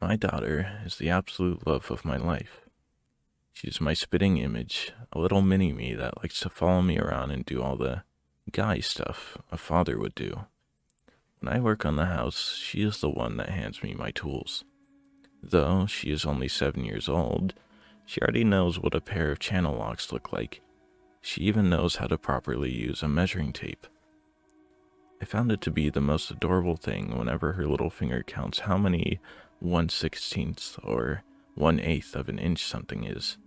My daughter is the absolute love of my life. She's my spitting image, a little mini-me that likes to follow me around and do all the guy stuff a father would do. When I work on the house, she is the one that hands me my tools. Though she is only 7 years old, she already knows what a pair of channel locks look like. She even knows how to properly use a measuring tape. I found it to be the most adorable thing whenever her little finger counts how many 1/16 or 1/8 of an inch something is.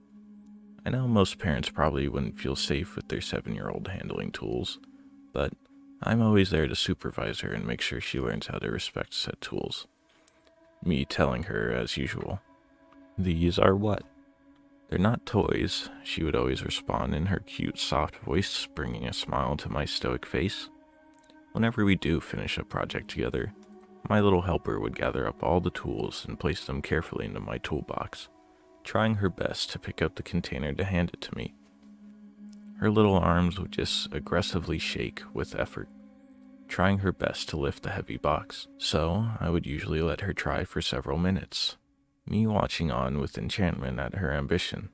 I know most parents probably wouldn't feel safe with their 7-year-old handling tools, but I'm always there to supervise her and make sure she learns how to respect said tools. Me telling her, as usual, "These are what?" "They're not toys," she would always respond in her cute, soft voice, bringing a smile to my stoic face. Whenever we do finish a project together, my little helper would gather up all the tools and place them carefully into my toolbox, trying her best to pick up the container to hand it to me. Her little arms would just aggressively shake with effort, trying her best to lift the heavy box, so I would usually let her try for several minutes, me watching on with enchantment at her ambition.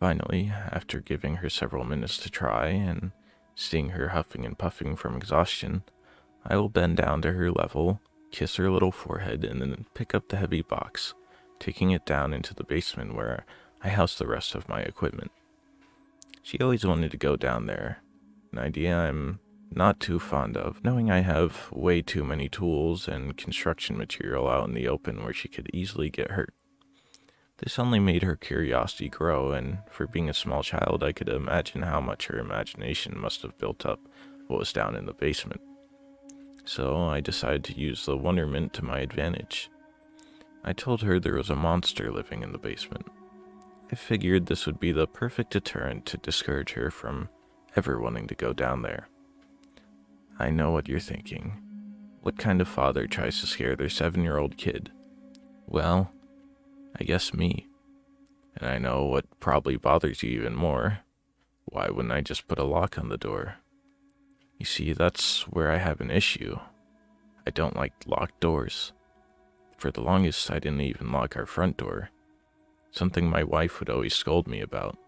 Finally, after giving her several minutes to try and seeing her huffing and puffing from exhaustion, I will bend down to her level, kiss her little forehead, and then pick up the heavy box, taking it down into the basement where I house the rest of my equipment. She always wanted to go down there, an idea I'm not too fond of, knowing I have way too many tools and construction material out in the open where she could easily get hurt. This only made her curiosity grow, and for being a small child, I could imagine how much her imagination must have built up what was down in the basement. So I decided to use the wonderment to my advantage. I told her there was a monster living in the basement. I figured this would be the perfect deterrent to discourage her from ever wanting to go down there. I know what you're thinking. What kind of father tries to scare their 7-year-old kid? Well, I guess me. And I know what probably bothers you even more. Why wouldn't I just put a lock on the door? You see, that's where I have an issue. I don't like locked doors. For the longest, I didn't even lock our front door, something my wife would always scold me about.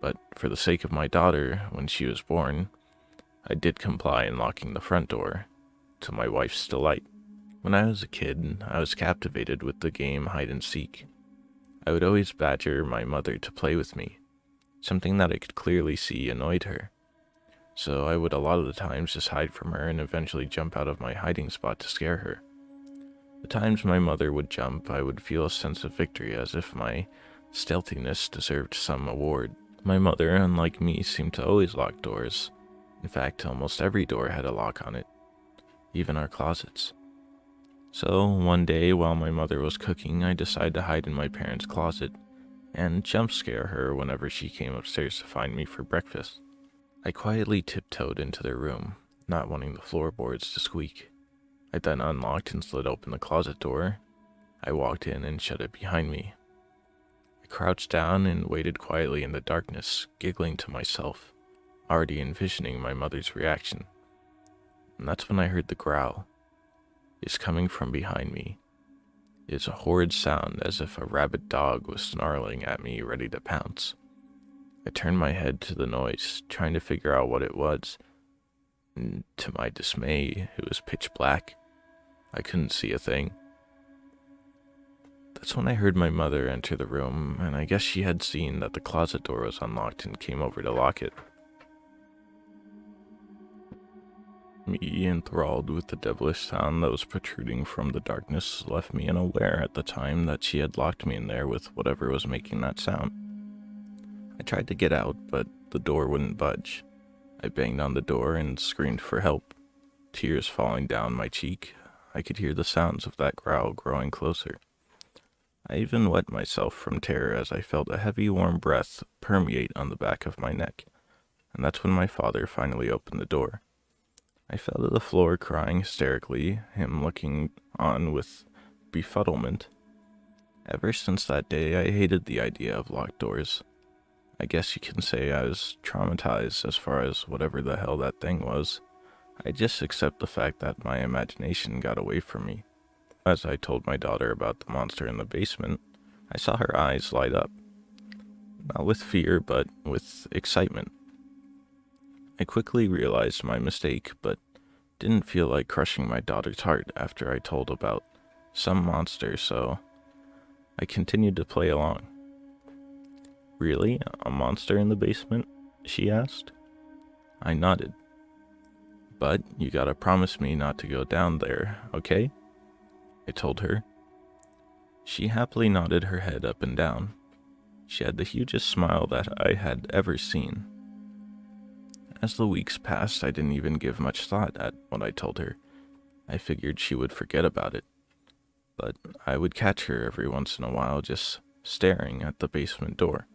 But for the sake of my daughter, when she was born, I did comply in locking the front door, to my wife's delight. When I was a kid, I was captivated with the game hide and seek. I would always badger my mother to play with me, something that I could clearly see annoyed her. So I would a lot of the times just hide from her and eventually jump out of my hiding spot to scare her. The times my mother would jump, I would feel a sense of victory as if my stealthiness deserved some award. My mother, unlike me, seemed to always lock doors. In fact, almost every door had a lock on it, even our closets. So one day while my mother was cooking, I decided to hide in my parents' closet and jump scare her whenever she came upstairs to find me for breakfast. I quietly tiptoed into their room, not wanting the floorboards to squeak. I then unlocked and slid open the closet door. I walked in and shut it behind me. I crouched down and waited quietly in the darkness, giggling to myself, already envisioning my mother's reaction. And that's when I heard the growl. It's coming from behind me. It's a horrid sound as if a rabid dog was snarling at me, ready to pounce. I turned my head to the noise, trying to figure out what it was, and to my dismay, it was pitch black. I couldn't see a thing. That's when I heard my mother enter the room, and I guess she had seen that the closet door was unlocked and came over to lock it. Me, enthralled with the devilish sound that was protruding from the darkness, left me unaware at the time that she had locked me in there with whatever was making that sound. I tried to get out, but the door wouldn't budge. I banged on the door and screamed for help. Tears falling down my cheek, I could hear the sounds of that growl growing closer. I even wet myself from terror as I felt a heavy warm breath permeate on the back of my neck, and that's when my father finally opened the door. I fell to the floor crying hysterically, him looking on with befuddlement. Ever since that day, I hated the idea of locked doors. I guess you can say I was traumatized as far as whatever the hell that thing was. I just accept the fact that my imagination got away from me. As I told my daughter about the monster in the basement, I saw her eyes light up, not with fear, but with excitement. I quickly realized my mistake, but didn't feel like crushing my daughter's heart after I told about some monster, so I continued to play along. "Really? A monster in the basement?" she asked. I nodded. "But you gotta promise me not to go down there, okay?" I told her. She happily nodded her head up and down. She had the hugest smile that I had ever seen. As the weeks passed, I didn't even give much thought at what I told her. I figured she would forget about it, but I would catch her every once in a while just staring at the basement door.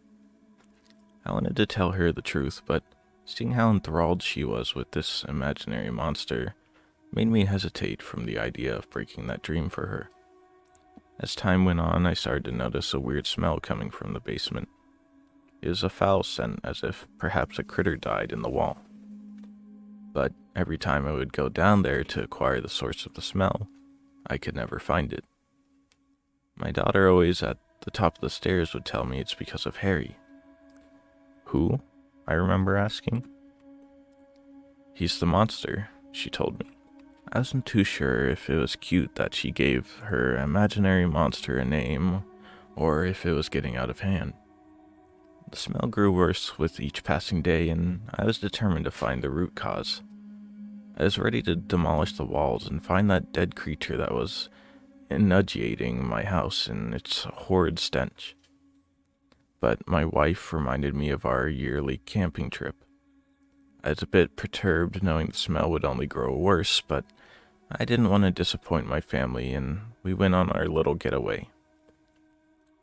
I wanted to tell her the truth, but seeing how enthralled she was with this imaginary monster made me hesitate from the idea of breaking that dream for her. As time went on, I started to notice a weird smell coming from the basement. It was a foul scent, as if perhaps a critter died in the wall. But every time I would go down there to acquire the source of the smell, I could never find it. My daughter always at the top of the stairs would tell me it's because of Harry. "Who?" I remember asking. "He's the monster," she told me. I wasn't too sure if it was cute that she gave her imaginary monster a name, or if it was getting out of hand. The smell grew worse with each passing day, and I was determined to find the root cause. I was ready to demolish the walls and find that dead creature that was inundating my house in its horrid stench. But my wife reminded me of our yearly camping trip. I was a bit perturbed knowing the smell would only grow worse, but I didn't want to disappoint my family, and we went on our little getaway.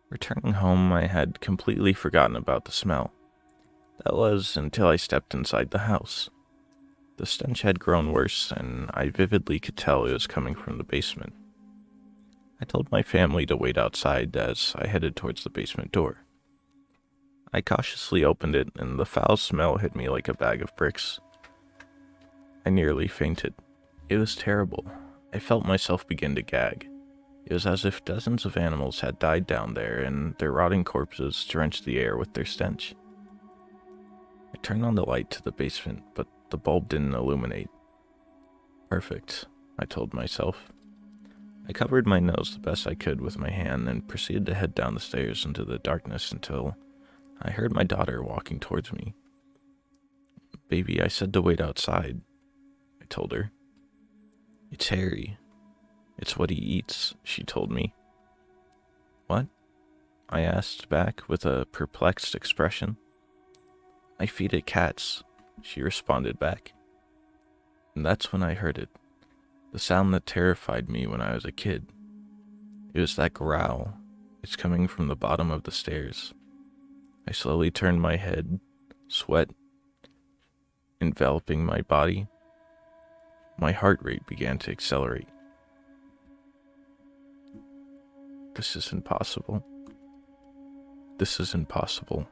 Returning home, I had completely forgotten about the smell. That was until I stepped inside the house. The stench had grown worse, and I vividly could tell it was coming from the basement. I told my family to wait outside as I headed towards the basement door. I cautiously opened it, and the foul smell hit me like a bag of bricks. I nearly fainted. It was terrible. I felt myself begin to gag. It was as if dozens of animals had died down there, and their rotting corpses drenched the air with their stench. I turned on the light to the basement, but the bulb didn't illuminate. "Perfect," I told myself. I covered my nose the best I could with my hand and proceeded to head down the stairs into the darkness until I heard my daughter walking towards me. "Baby, I said to wait outside," I told her. "It's Harry. It's what he eats," she told me. "What?" I asked back with a perplexed expression. "I feed it cats," she responded back. And that's when I heard it, the sound that terrified me when I was a kid. It was that growl. It's coming from the bottom of the stairs. I slowly turned my head, sweat enveloping my body. My heart rate began to accelerate. "This is impossible. This is impossible,"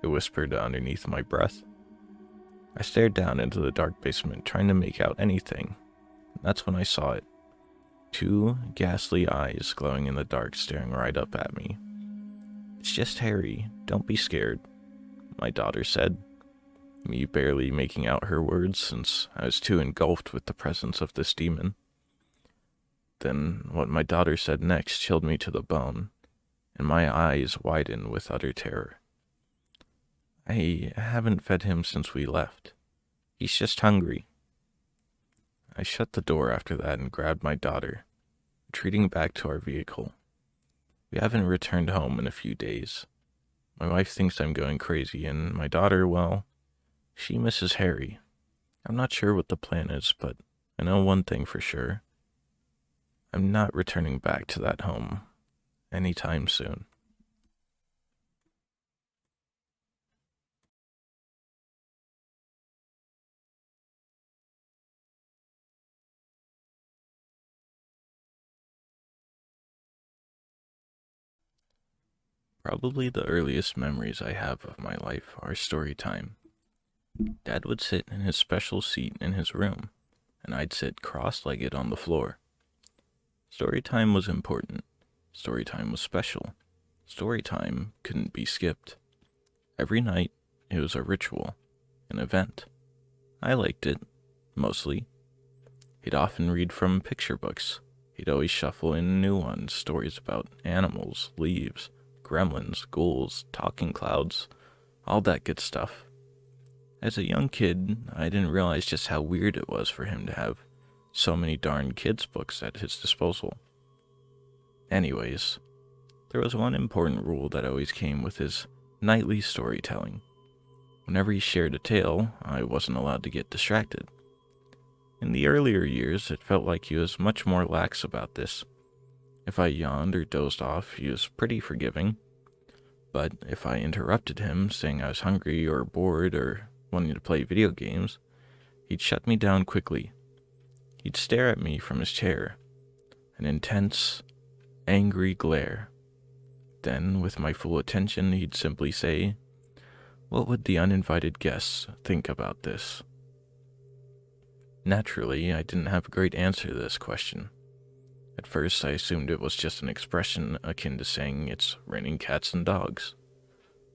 I whispered underneath my breath. I stared down into the dark basement, trying to make out anything. That's when I saw it. Two ghastly eyes glowing in the dark, staring right up at me. "It's just Harry. Don't be scared," my daughter said, me barely making out her words since I was too engulfed with the presence of this demon. Then what my daughter said next chilled me to the bone, and my eyes widened with utter terror. "I haven't fed him since we left. He's just hungry." I shut the door after that and grabbed my daughter, retreating back to our vehicle. We haven't returned home in a few days. My wife thinks I'm going crazy, and my daughter, well, she misses Harry. I'm not sure what the plan is, but I know one thing for sure. I'm not returning back to that home anytime soon. Probably the earliest memories I have of my life are story time. Dad would sit in his special seat in his room, and I'd sit cross-legged on the floor. Storytime was important. Storytime was special. Storytime couldn't be skipped. Every night, it was a ritual, an event. I liked it, mostly. He'd often read from picture books. He'd always shuffle in new ones, stories about animals, leaves, gremlins, ghouls, talking clouds, all that good stuff. As a young kid, I didn't realize just how weird it was for him to have so many darn kids' books at his disposal. Anyways, there was one important rule that always came with his nightly storytelling. Whenever he shared a tale, I wasn't allowed to get distracted. In the earlier years, it felt like he was much more lax about this. If I yawned or dozed off, he was pretty forgiving. But if I interrupted him, saying I was hungry or bored or wanting to play video games, he'd shut me down quickly. He'd stare at me from his chair, an intense, angry glare. Then, with my full attention, he'd simply say, "What would the uninvited guests think about this?" Naturally, I didn't have a great answer to this question. At first, I assumed it was just an expression akin to saying it's raining cats and dogs.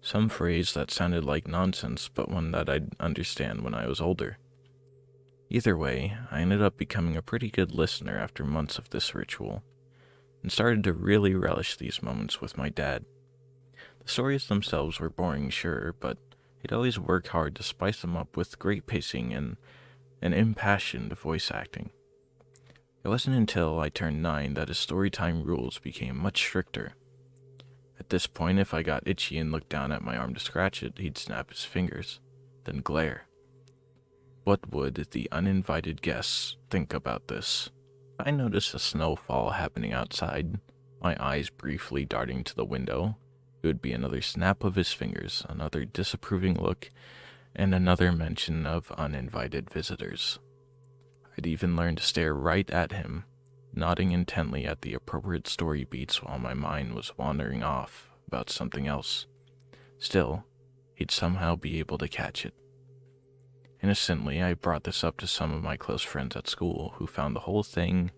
Some phrase that sounded like nonsense, but one that I'd understand when I was older. Either way, I ended up becoming a pretty good listener after months of this ritual, and started to really relish these moments with my dad. The stories themselves were boring, sure, but he'd always work hard to spice them up with great pacing and an impassioned voice acting. It wasn't until I turned 9 that his storytime rules became much stricter. At this point, if I got itchy and looked down at my arm to scratch it, he'd snap his fingers, then glare. What would the uninvited guests think about this? I noticed a snowfall happening outside, my eyes briefly darting to the window. It would be another snap of his fingers, another disapproving look, and another mention of uninvited visitors. I'd even learned to stare right at him, nodding intently at the appropriate story beats while my mind was wandering off about something else. Still, he'd somehow be able to catch it. Innocently, I brought this up to some of my close friends at school, who found the whole thing,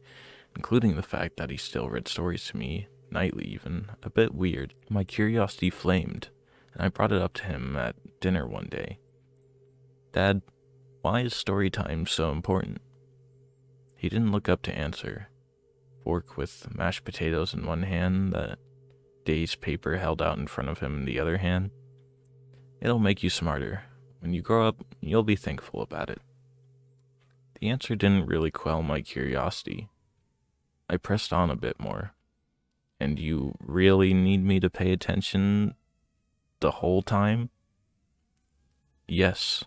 including the fact that he still read stories to me, nightly even, a bit weird. My curiosity flamed, and I brought it up to him at dinner one day. "Dad, why is story time so important?" He didn't look up to answer. Fork with mashed potatoes in one hand, the day's paper held out in front of him in the other hand. "It'll make you smarter. When you grow up, you'll be thankful about it." The answer didn't really quell my curiosity. I pressed on a bit more. "And you really need me to pay attention the whole time?" "Yes,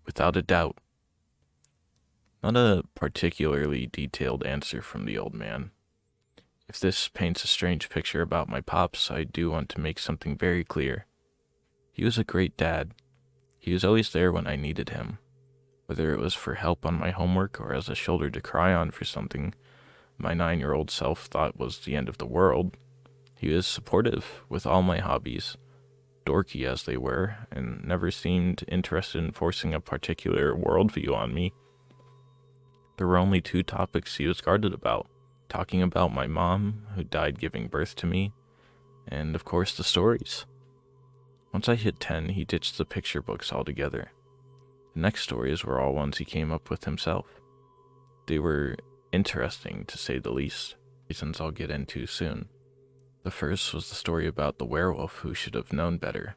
without a doubt." Not a particularly detailed answer from the old man. If this paints a strange picture about my pops, I do want to make something very clear. He was a great dad. He was always there when I needed him, whether it was for help on my homework or as a shoulder to cry on for something my 9-year-old self thought was the end of the world. He was supportive with all my hobbies, dorky as they were, and never seemed interested in forcing a particular worldview on me. There were only 2 topics he was guarded about: talking about my mom, who died giving birth to me, and of course the stories. Once I hit 10, he ditched the picture books altogether. The next stories were all ones he came up with himself. They were interesting, to say the least, reasons I'll get into soon. The first was the story about the werewolf who should have known better.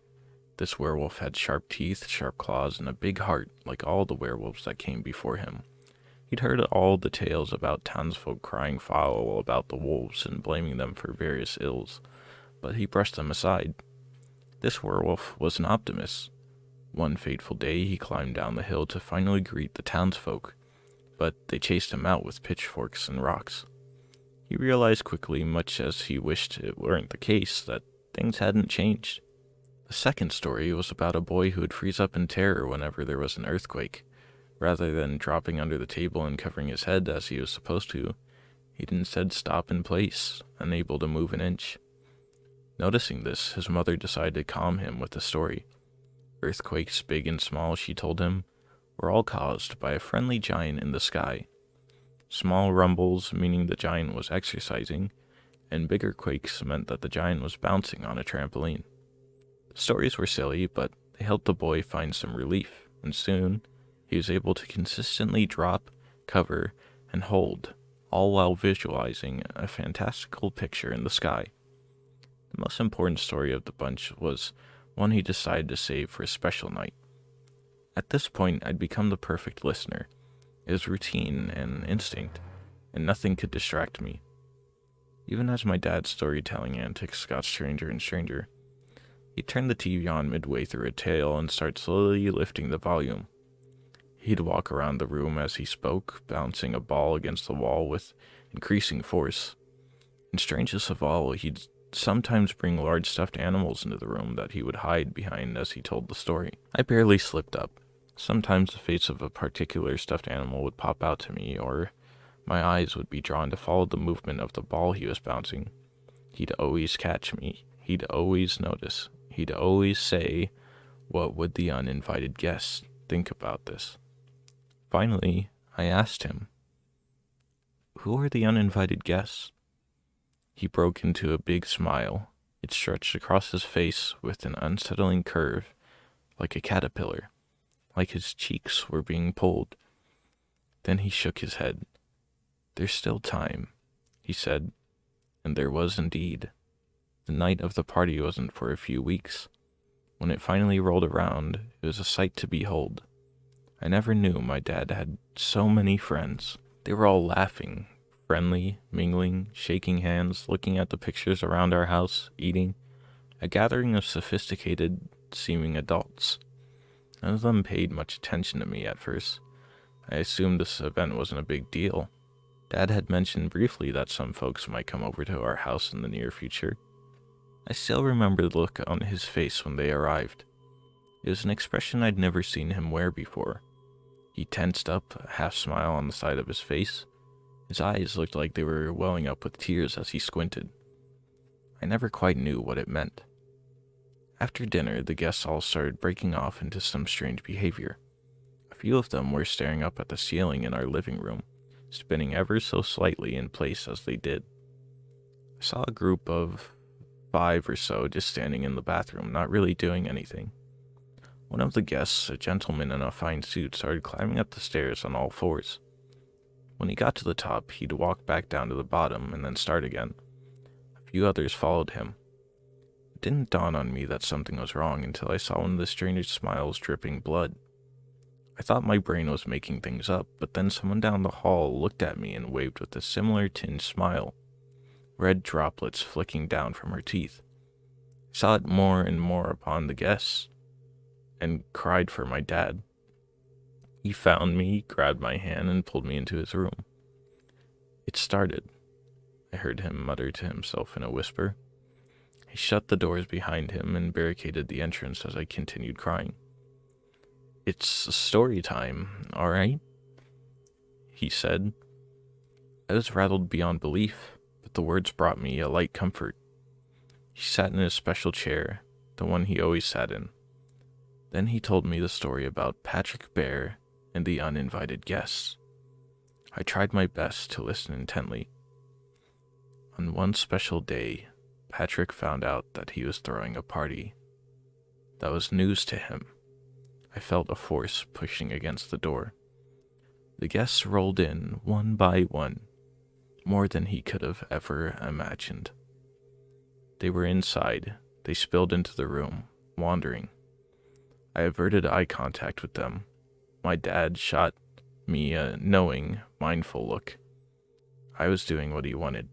This werewolf had sharp teeth, sharp claws, and a big heart, like all the werewolves that came before him. He'd heard all the tales about townsfolk crying foul about the wolves and blaming them for various ills, but he brushed them aside. This werewolf was an optimist. One fateful day, he climbed down the hill to finally greet the townsfolk, but they chased him out with pitchforks and rocks. He realized quickly, much as he wished it weren't the case, that things hadn't changed. The second story was about a boy who would freeze up in terror whenever there was an earthquake. Rather than dropping under the table and covering his head as he was supposed to, he'd instead stop in place, unable to move an inch. Noticing this, his mother decided to calm him with a story. Earthquakes, big and small, she told him, were all caused by a friendly giant in the sky. Small rumbles meaning the giant was exercising, and bigger quakes meant that the giant was bouncing on a trampoline. The stories were silly, but they helped the boy find some relief, and soon he was able to consistently drop, cover, and hold, all while visualizing a fantastical picture in the sky. The most important story of the bunch was one he decided to save for a special night. At this point, I'd become the perfect listener. It was routine and instinct, and nothing could distract me. Even as my dad's storytelling antics got stranger and stranger, he'd turn the TV on midway through a tale and start slowly lifting the volume. He'd walk around the room as he spoke, bouncing a ball against the wall with increasing force. And strangest of all, he'd sometimes bring large stuffed animals into the room that he would hide behind as he told the story. I barely slipped up. Sometimes the face of a particular stuffed animal would pop out to me, or my eyes would be drawn to follow the movement of the ball he was bouncing. He'd always catch me. He'd always notice. He'd always say, "What would the uninvited guests think about this?" Finally, I asked him, "Who are the uninvited guests?" He broke into a big smile. It stretched across his face with an unsettling curve, like a caterpillar, like his cheeks were being pulled. Then he shook his head. "There's still time," he said, and there was indeed. The night of the party wasn't for a few weeks. When it finally rolled around, it was a sight to behold. I never knew my dad had so many friends. They were all laughing, friendly, mingling, shaking hands, looking at the pictures around our house, eating. A gathering of sophisticated-seeming adults. None of them paid much attention to me at first. I assumed this event wasn't a big deal. Dad had mentioned briefly that some folks might come over to our house in the near future. I still remember the look on his face when they arrived. It was an expression I'd never seen him wear before. He tensed up, a half-smile on the side of his face. His eyes looked like they were welling up with tears as he squinted. I never quite knew what it meant. After dinner, the guests all started breaking off into some strange behavior. A few of them were staring up at the ceiling in our living room, spinning ever so slightly in place as they did. I saw a group of 5 or so just standing in the bathroom, not really doing anything. One of the guests, a gentleman in a fine suit, started climbing up the stairs on all fours. When he got to the top, he'd walk back down to the bottom and then start again. A few others followed him. It didn't dawn on me that something was wrong until I saw one of the stranger's smiles dripping blood. I thought my brain was making things up, but then someone down the hall looked at me and waved with a similar tinged smile, red droplets flicking down from her teeth. I saw it more and more upon the guests, and cried for my dad. He found me, grabbed my hand, and pulled me into his room. "It started," I heard him mutter to himself in a whisper. He shut the doors behind him and barricaded the entrance as I continued crying. "It's story time, all right?" he said. I was rattled beyond belief, but the words brought me a light comfort. He sat in his special chair, the one he always sat in. Then he told me the story about Patrick Bear and the uninvited guests. I tried my best to listen intently. On one special day, Patrick found out that he was throwing a party. That was news to him. I felt a force pushing against the door. The guests rolled in, one by one, more than he could have ever imagined. They were inside. They spilled into the room, wandering. I averted eye contact with them. My dad shot me a knowing, mindful look. I was doing what he wanted.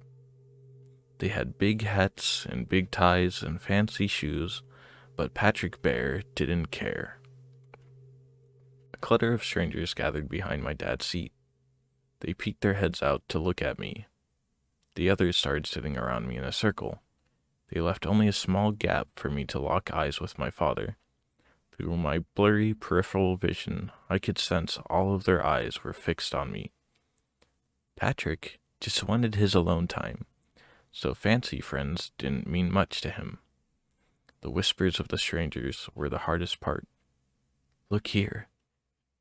They had big hats and big ties and fancy shoes, but Patrick Bear didn't care. A clutter of strangers gathered behind my dad's seat. They peeked their heads out to look at me. The others started sitting around me in a circle. They left only a small gap for me to lock eyes with my father. Through my blurry peripheral vision, I could sense all of their eyes were fixed on me. Patrick just wanted his alone time, so fancy friends didn't mean much to him. The whispers of the strangers were the hardest part. "Look here.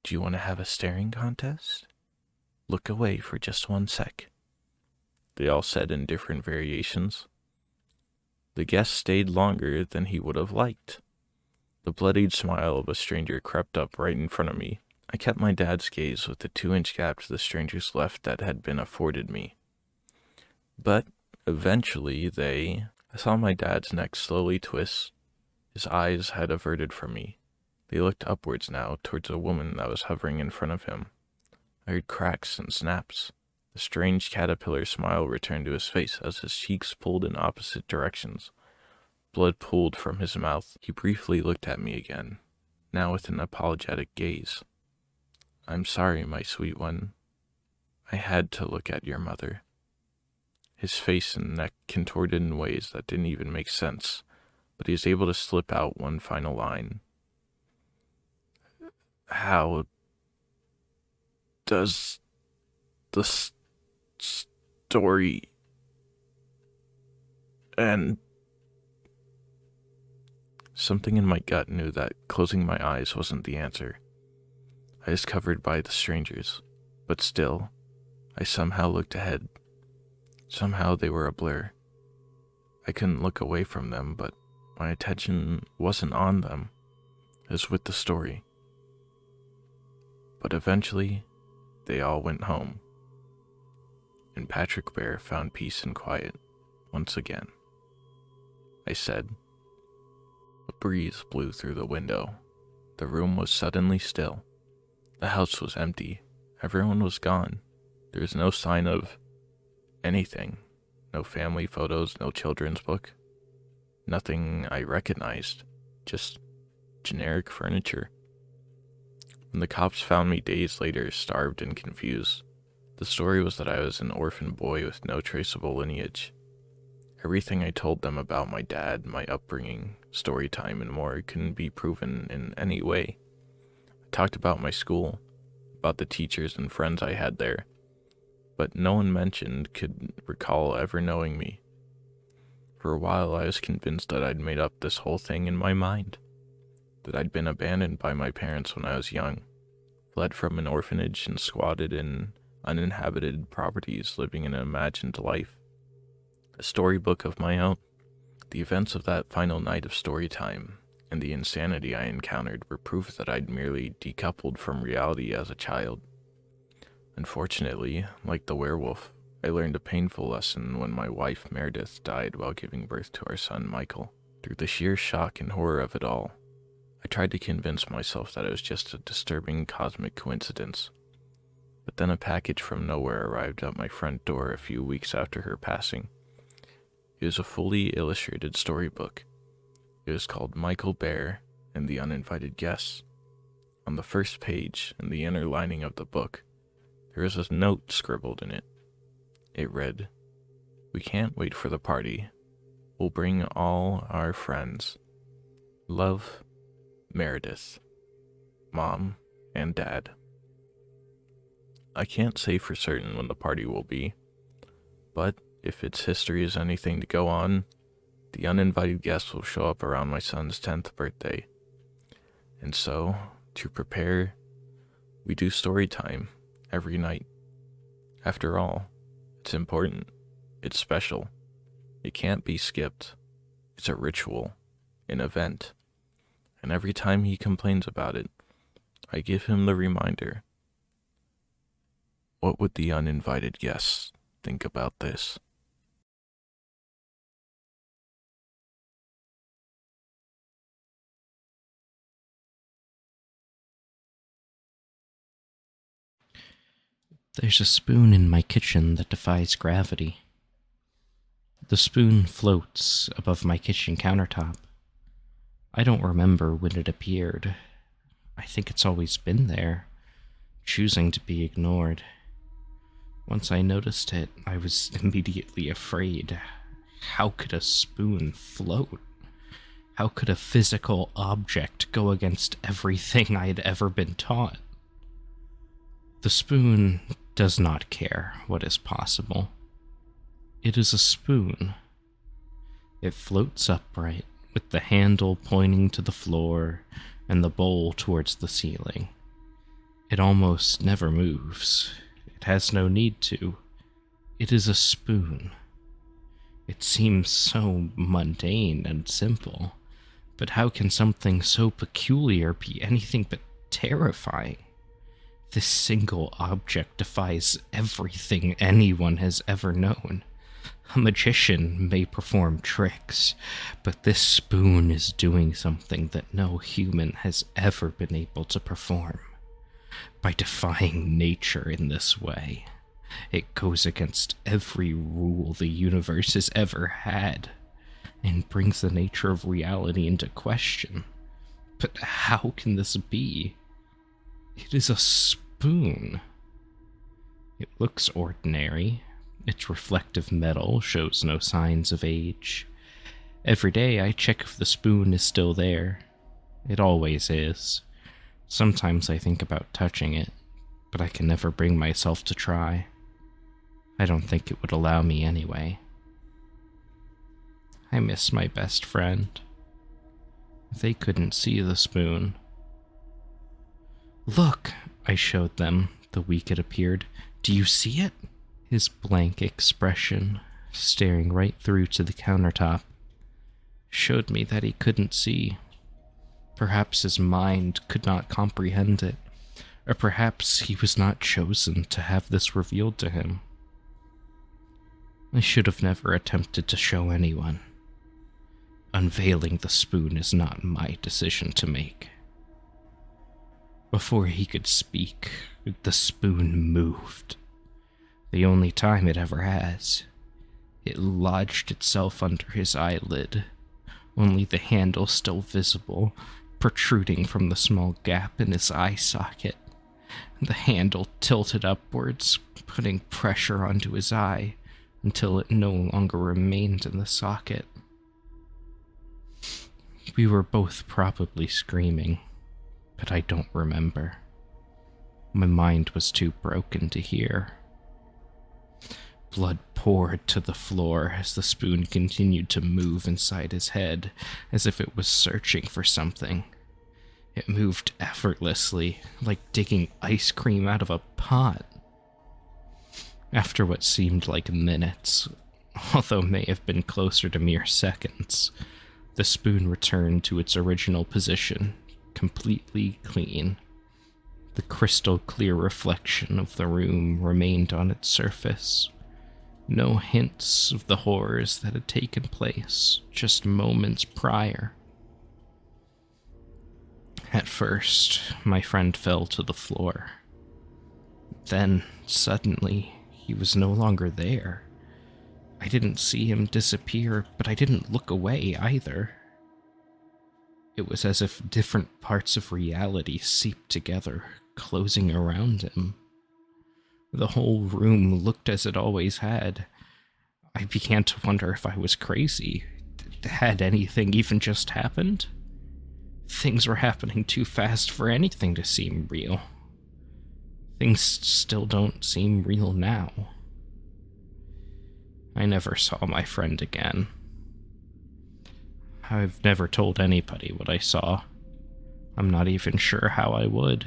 Do you want to have a staring contest?" Look away for just 1 sec," they all said in different variations. The guest stayed longer than he would have liked. The bloodied smile of a stranger crept up right in front of me. I kept my dad's gaze with the 2-inch gap to the stranger's left that had been afforded me. But eventually I saw my dad's neck slowly twist. His eyes had averted from me. They looked upwards now, towards a woman that was hovering in front of him. I heard cracks and snaps. The strange caterpillar smile returned to his face as his cheeks pulled in opposite directions. Blood pooled from his mouth. He briefly looked at me again, now with an apologetic gaze. "I'm sorry, my sweet one. I had to look at your mother." His face and neck contorted in ways that didn't even make sense, but he was able to slip out one final line. "How does the story end?" Something in my gut knew that closing my eyes wasn't the answer. I was covered by the strangers, but still, I somehow looked ahead. Somehow they were a blur. I couldn't look away from them, but my attention wasn't on them. It was with the story. But eventually, they all went home, and Patrick Bear found peace and quiet once again. I said. A breeze blew through the window. The room was suddenly still. The house was empty. Everyone was gone. There was no sign of anything. No family photos, no children's book. Nothing I recognized. Just generic furniture. When the cops found me days later, starved and confused, the story was that I was an orphan boy with no traceable lineage. Everything I told them about my dad, my upbringing, story time, and more couldn't be proven in any way. I talked about my school, about the teachers and friends I had there, but no one mentioned could recall ever knowing me. For a while I was convinced that I'd made up this whole thing in my mind, that I'd been abandoned by my parents when I was young, fled from an orphanage and squatted in uninhabited properties living an imagined life. A storybook of my own. The events of that final night of story time and the insanity I encountered were proof that I'd merely decoupled from reality as a child. Unfortunately, like the werewolf, I learned a painful lesson when my wife Meredith died while giving birth to our son Michael. Through the sheer shock and horror of it all, I tried to convince myself that it was just a disturbing cosmic coincidence. But then a package from nowhere arrived at my front door a few weeks after her passing. It was a fully illustrated storybook. It was called Michael Bear and the Uninvited Guests. On the first page, in the inner lining of the book, there was a note scribbled in it. It read, "We can't wait for the party. We'll bring all our friends. Love, Meredith, Mom, and Dad." I can't say for certain when the party will be, but if its history is anything to go on, the uninvited guests will show up around my son's 10th birthday. And so, to prepare, we do story time every night. After all, it's important. It's special. It can't be skipped. It's a ritual, an event. And every time he complains about it, I give him the reminder. What would the uninvited guests think about this? There's a spoon in my kitchen that defies gravity. The spoon floats above my kitchen countertop. I don't remember when it appeared. I think it's always been there, choosing to be ignored. Once I noticed it, I was immediately afraid. How could a spoon float? How could a physical object go against everything I'd ever been taught? The spoon does not care what is possible. It is a spoon. It floats upright, with the handle pointing to the floor and the bowl towards the ceiling. It almost never moves. It has no need to. It is a spoon. It seems so mundane and simple, but how can something so peculiar be anything but terrifying? This single object defies everything anyone has ever known. A magician may perform tricks, but this spoon is doing something that no human has ever been able to perform. By defying nature in this way, it goes against every rule the universe has ever had, and brings the nature of reality into question. But how can this be? It is a spoon. It looks ordinary. Its reflective metal shows no signs of age. Every day I check if the spoon is still there. It always is. Sometimes I think about touching it, but I can never bring myself to try. I don't think it would allow me anyway. I miss my best friend. They couldn't see the spoon. Look, I showed them the week it appeared. Do you see it? His blank expression, staring right through to the countertop, showed me that he couldn't see. Perhaps his mind could not comprehend it, or perhaps he was not chosen to have this revealed to him. I should have never attempted to show anyone. Unveiling the spoon is not my decision to make. Before he could speak, the spoon moved. The only time it ever has. It lodged itself under his eyelid, only the handle still visible, protruding from the small gap in his eye socket. The handle tilted upwards, putting pressure onto his eye until it no longer remained in the socket. We were both probably screaming, but I don't remember. My mind was too broken to hear. Blood poured to the floor as the spoon continued to move inside his head, as if it was searching for something. It moved effortlessly, like digging ice cream out of a pot. After what seemed like minutes, although may have been closer to mere seconds, the spoon returned to its original position, completely clean. The crystal clear reflection of the room remained on its surface. No hints of the horrors that had taken place just moments prior. At first, my friend fell to the floor. Then, suddenly, he was no longer there. I didn't see him disappear, but I didn't look away either. It was as if different parts of reality seeped together, closing around him. The whole room looked as it always had. I began to wonder if I was crazy. Had anything even just happened? Things were happening too fast for anything to seem real. Things still don't seem real now. I never saw my friend again. I've never told anybody what I saw. I'm not even sure how I would.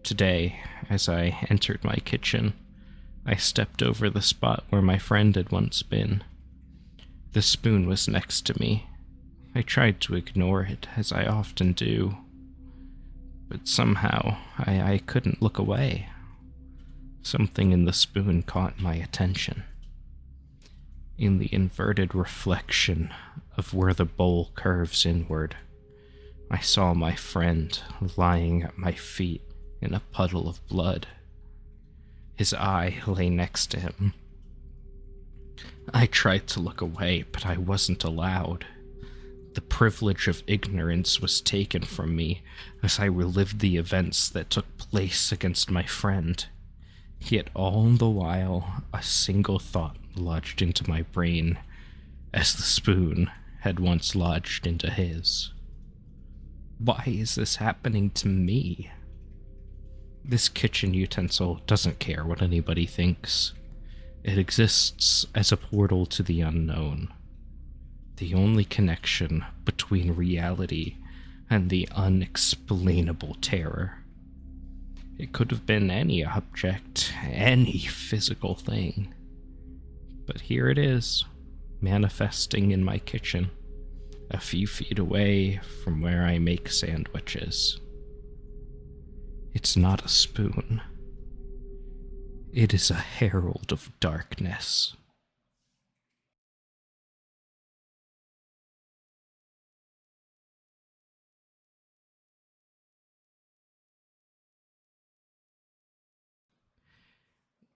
Today, as I entered my kitchen, I stepped over the spot where my friend had once been. The spoon was next to me. I tried to ignore it, as I often do. But somehow, I couldn't look away. Something in the spoon caught my attention. In the inverted reflection of where the bowl curves inward, I saw my friend lying at my feet in a puddle of blood. His eye lay next to him. I tried to look away, but I wasn't allowed. The privilege of ignorance was taken from me as I relived the events that took place against my friend. Yet all the while, a single thought lodged into my brain, as the spoon had once lodged into his. Why is this happening to me? This kitchen utensil doesn't care what anybody thinks. It exists as a portal to the unknown. The only connection between reality and the unexplainable terror. It could have been any object, any physical thing. But here it is, manifesting in my kitchen, a few feet away from where I make sandwiches. It's not a spoon. It is a herald of darkness.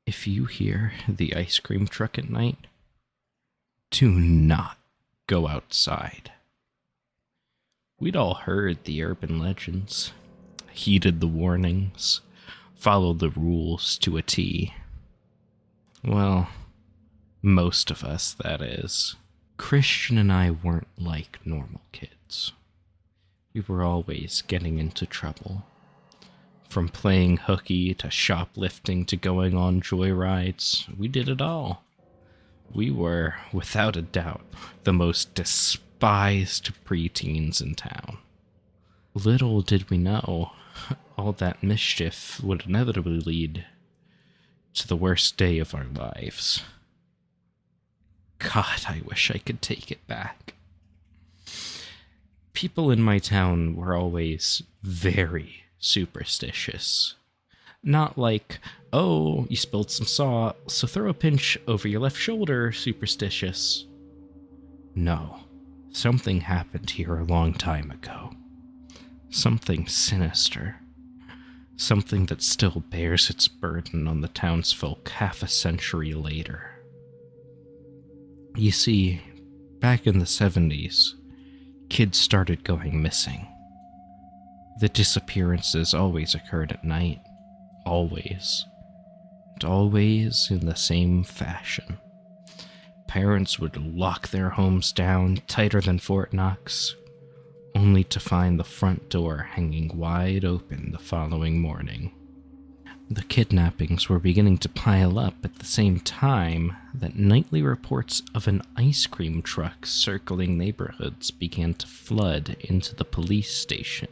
If you hear the ice cream truck at night, do not go outside. We'd all heard the urban legends, heeded the warnings, followed the rules to a T. Well, most of us, that is. Christian and I weren't like normal kids. We were always getting into trouble. From playing hooky to shoplifting to going on joyrides, we did it all. We were, without a doubt, the most despised preteens in town. Little did we know, all that mischief would inevitably lead to the worst day of our lives. God, I wish I could take it back. People in my town were always very superstitious. Not like, oh, you spilled some salt, so throw a pinch over your left shoulder, superstitious. No, something happened here a long time ago. Something sinister. Something that still bears its burden on the townsfolk half a century later. You see, back in the 70s, kids started going missing. The disappearances always occurred at night. Always. And always in the same fashion. Parents would lock their homes down tighter than Fort Knox, only to find the front door hanging wide open the following morning. The kidnappings were beginning to pile up at the same time that nightly reports of an ice cream truck circling neighborhoods began to flood into the police station.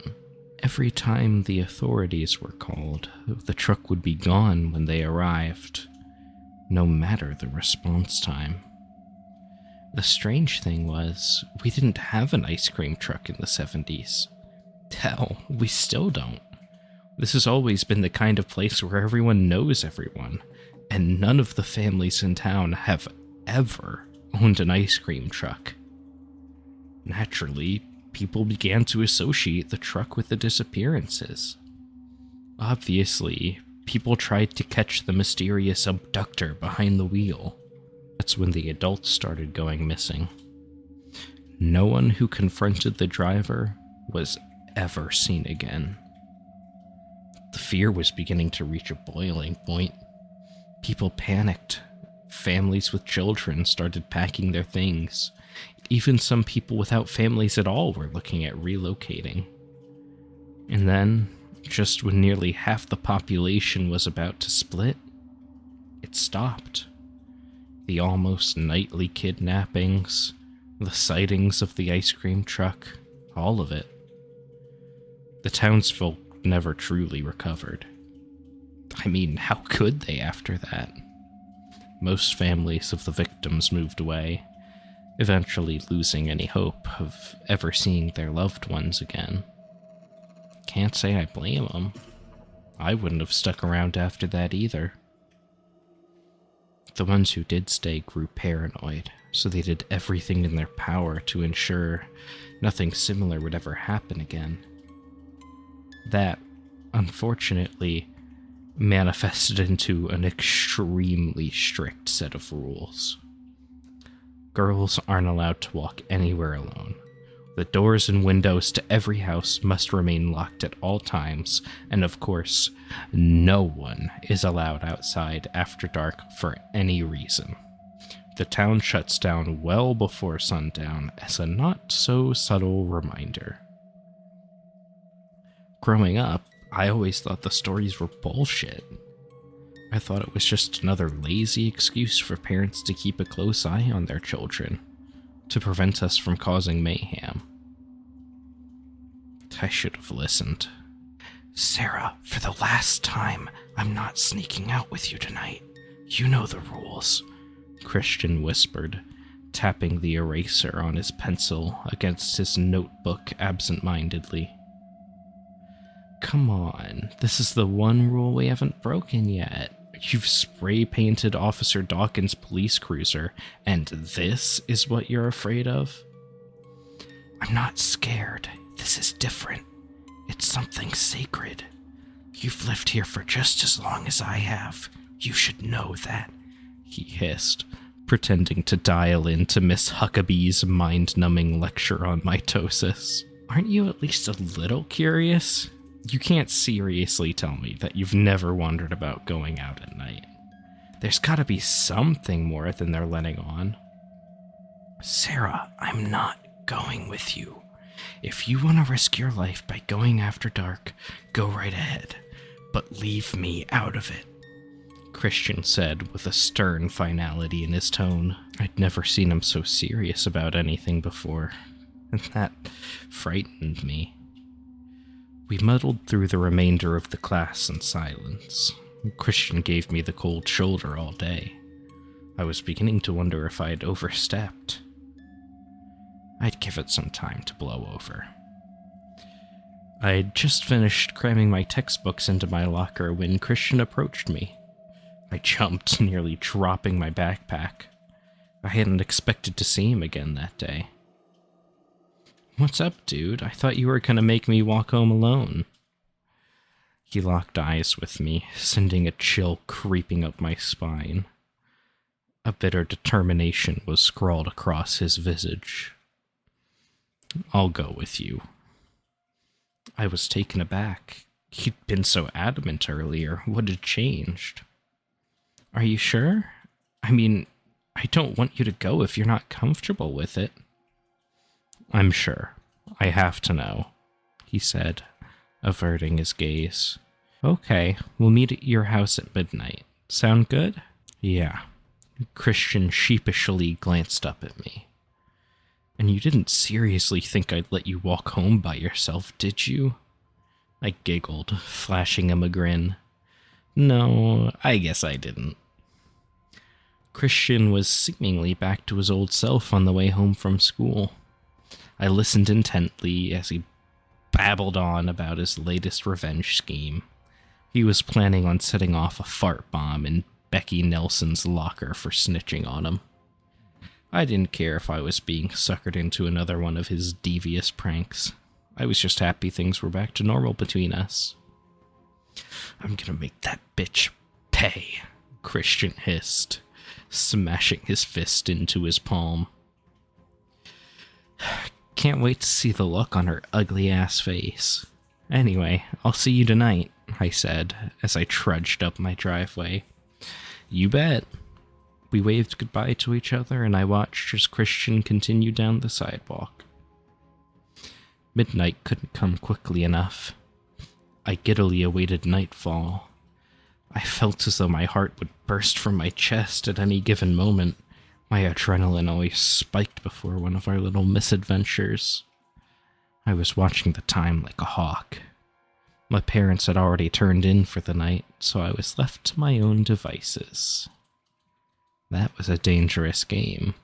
Every time the authorities were called, the truck would be gone when they arrived, no matter the response time. The strange thing was, we didn't have an ice cream truck in the 70s. Hell, we still don't. This has always been the kind of place where everyone knows everyone, and none of the families in town have ever owned an ice cream truck. Naturally, people began to associate the truck with the disappearances. Obviously, people tried to catch the mysterious abductor behind the wheel. That's when the adults started going missing. No one who confronted the driver was ever seen again. The fear was beginning to reach a boiling point. People panicked. Families with children started packing their things. Even some people without families at all were looking at relocating. And then, just when nearly half the population was about to split, it stopped. The almost nightly kidnappings, the sightings of the ice cream truck, all of it. The townsfolk never truly recovered. I mean, how could they after that? Most families of the victims moved away, eventually losing any hope of ever seeing their loved ones again. Can't say I blame them. I wouldn't have stuck around after that either. The ones who did stay grew paranoid, so they did everything in their power to ensure nothing similar would ever happen again. That, unfortunately, manifested into an extremely strict set of rules. Girls aren't allowed to walk anywhere alone. The doors and windows to every house must remain locked at all times, and of course, no one is allowed outside after dark for any reason. The town shuts down well before sundown as a not-so-subtle reminder. Growing up, I always thought the stories were bullshit. I thought it was just another lazy excuse for parents to keep a close eye on their children, to prevent us from causing mayhem. I should have listened. Sarah, for the last time, I'm not sneaking out with you tonight. You know the rules, Christian whispered, tapping the eraser on his pencil against his notebook absent-mindedly. Come on, this is the one rule we haven't broken yet. You've spray-painted Officer Dawkins' police cruiser, and this is what you're afraid of? I'm not scared. This is different. It's something sacred. You've lived here for just as long as I have. You should know that, he hissed, pretending to dial into Miss Huckabee's mind-numbing lecture on mitosis. Aren't you at least a little curious? You can't seriously tell me that you've never wondered about going out at night. There's gotta be something more than they're letting on. Sarah, I'm not going with you. If you want to risk your life by going after dark, go right ahead, but leave me out of it, Christian said with a stern finality in his tone. I'd never seen him so serious about anything before, and that frightened me. We muddled through the remainder of the class in silence. Christian gave me the cold shoulder all day. I was beginning to wonder if I'd overstepped. I'd give it some time to blow over. I'd just finished cramming my textbooks into my locker when Christian approached me. I jumped, nearly dropping my backpack. I hadn't expected to see him again that day. What's up, dude? I thought you were gonna make me walk home alone. He locked eyes with me, sending a chill creeping up my spine. A bitter determination was scrawled across his visage. I'll go with you. I was taken aback. He'd been so adamant earlier. What had changed? Are you sure? I mean, I don't want you to go if you're not comfortable with it. I'm sure. I have to know, he said, averting his gaze. Okay, we'll meet at your house at midnight. Sound good? Yeah. Christian sheepishly glanced up at me. And you didn't seriously think I'd let you walk home by yourself, did you? I giggled, flashing him a grin. No, I guess I didn't. Christian was seemingly back to his old self on the way home from school. I listened intently as he babbled on about his latest revenge scheme. He was planning on setting off a fart bomb in Becky Nelson's locker for snitching on him. I didn't care if I was being suckered into another one of his devious pranks. I was just happy things were back to normal between us. I'm gonna make that bitch pay, Christian hissed, smashing his fist into his palm. Can't wait to see the look on her ugly-ass face. Anyway, I'll see you tonight, I said, as I trudged up my driveway. You bet. We waved goodbye to each other, and I watched as Christian continued down the sidewalk. Midnight couldn't come quickly enough. I giddily awaited nightfall. I felt as though my heart would burst from my chest at any given moment. My adrenaline always spiked before one of our little misadventures. I was watching the time like a hawk. My parents had already turned in for the night, so I was left to my own devices. That was a dangerous game.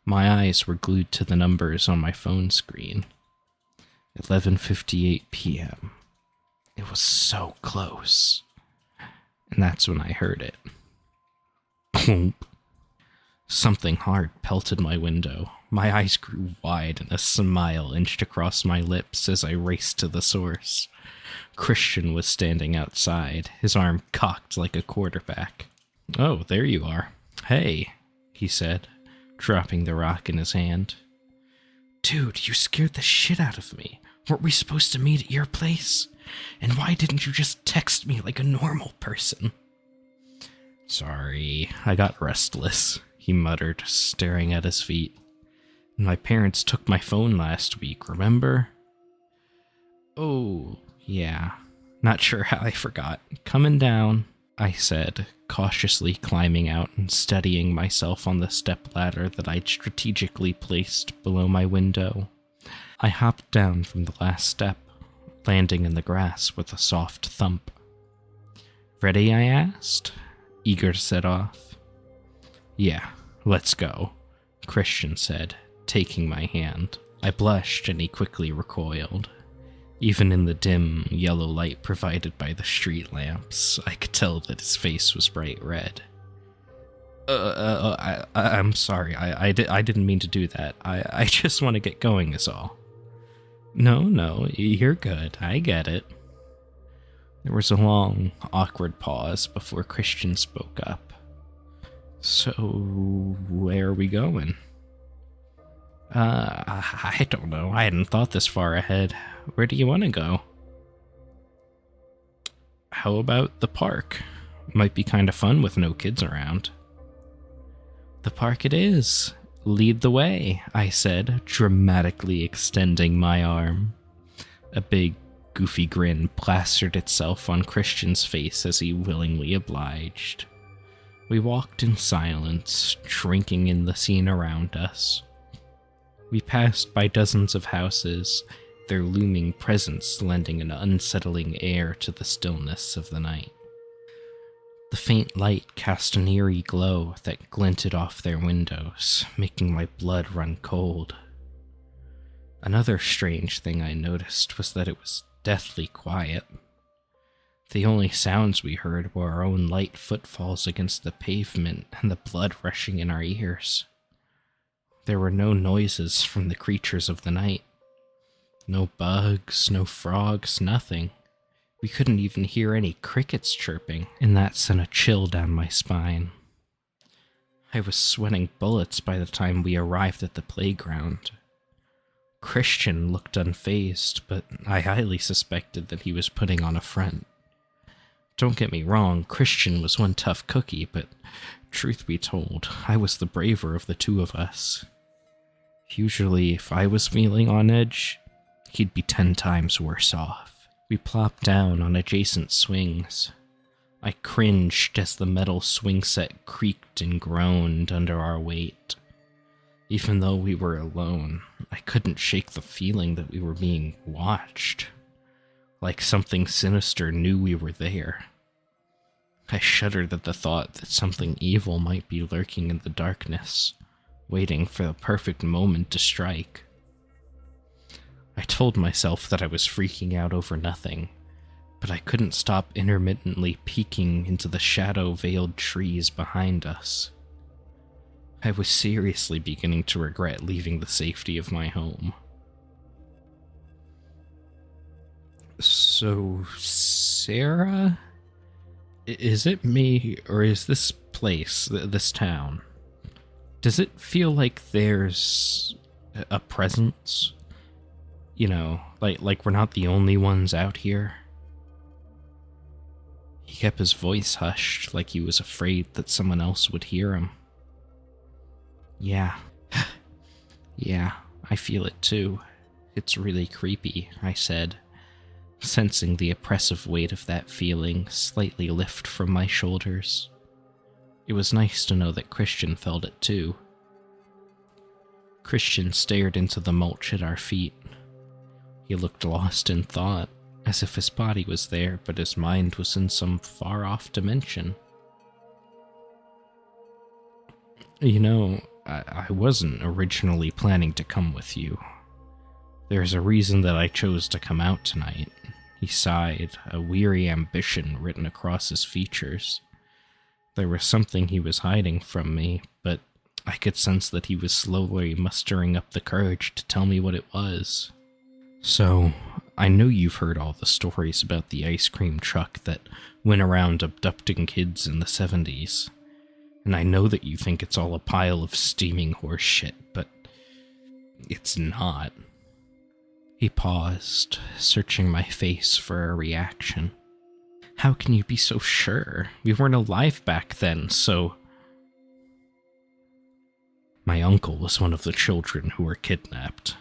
My eyes were glued to the numbers on my phone screen. 11:58 p.m. It was so close. And that's when I heard it. Clunk. Something hard pelted my window. My eyes grew wide and a smile inched across my lips as I raced to the source. Christian was standing outside, his arm cocked like a quarterback. Oh, there you are. Hey, he said, dropping the rock in his hand. Dude, you scared the shit out of me. Weren't we supposed to meet at your place? And why didn't you just text me like a normal person? Sorry, I got restless, he muttered, staring at his feet. My parents took my phone last week, remember? Oh, yeah. Not sure how I forgot. Coming down, I said, cautiously climbing out and steadying myself on the stepladder that I'd strategically placed below my window. I hopped down from the last step, landing in the grass with a soft thump. "Ready?" I asked, eager to set off. "Yeah, let's go," Christian said, taking my hand. I blushed and he quickly recoiled. Even in the dim, yellow light provided by the street lamps, I could tell that his face was bright red. I'm sorry, I didn't mean to do that. I just want to get going is all." No, you're good, I get it." There was a long, awkward pause before Christian spoke up. "So, where are we going?" I don't know. I hadn't thought this far ahead. Where do you want to go?" "How about the park? Might be kind of fun with no kids around." "The park it is. Lead the way," I said, dramatically extending my arm. A big, goofy grin plastered itself on Christian's face as he willingly obliged. We walked in silence, drinking in the scene around us. We passed by dozens of houses, their looming presence lending an unsettling air to the stillness of the night. The faint light cast an eerie glow that glinted off their windows, making my blood run cold. Another strange thing I noticed was that it was deathly quiet. The only sounds we heard were our own light footfalls against the pavement and the blood rushing in our ears. There were no noises from the creatures of the night. No bugs, no frogs, nothing. We couldn't even hear any crickets chirping, and that sent a chill down my spine. I was sweating bullets by the time we arrived at the playground. Christian looked unfazed, but I highly suspected that he was putting on a front. Don't get me wrong, Christian was one tough cookie, but truth be told, I was the braver of the two of us. Usually, if I was feeling on edge, he'd be 10 times worse off. We plopped down on adjacent swings. I cringed as the metal swing set creaked and groaned under our weight. Even though we were alone, I couldn't shake the feeling that we were being watched. Like something sinister knew we were there. I shuddered at the thought that something evil might be lurking in the darkness, waiting for the perfect moment to strike. I told myself that I was freaking out over nothing, but I couldn't stop intermittently peeking into the shadow-veiled trees behind us. I was seriously beginning to regret leaving the safety of my home. "So, Sarah? Is it me, or is this place, this town? Does it feel like there's a presence? You know, like we're not the only ones out here?" He kept his voice hushed, like he was afraid that someone else would hear him. "Yeah. Yeah, I feel it too. It's really creepy," I said, sensing the oppressive weight of that feeling slightly lift from my shoulders. It was nice to know that Christian felt it too. Christian stared into the mulch at our feet. He looked lost in thought, as if his body was there, but his mind was in some far-off dimension. "You know, I wasn't originally planning to come with you. There's a reason that I chose to come out tonight." He sighed, a weary ambition written across his features. There was something he was hiding from me, but I could sense that he was slowly mustering up the courage to tell me what it was. "So, I know you've heard all the stories about the ice cream truck that went around abducting kids in the 70s. And I know that you think it's all a pile of steaming horse shit, but it's not." He paused, searching my face for a reaction. "How can you be so sure? We weren't alive back then, so..." "My uncle was one of the children who were kidnapped."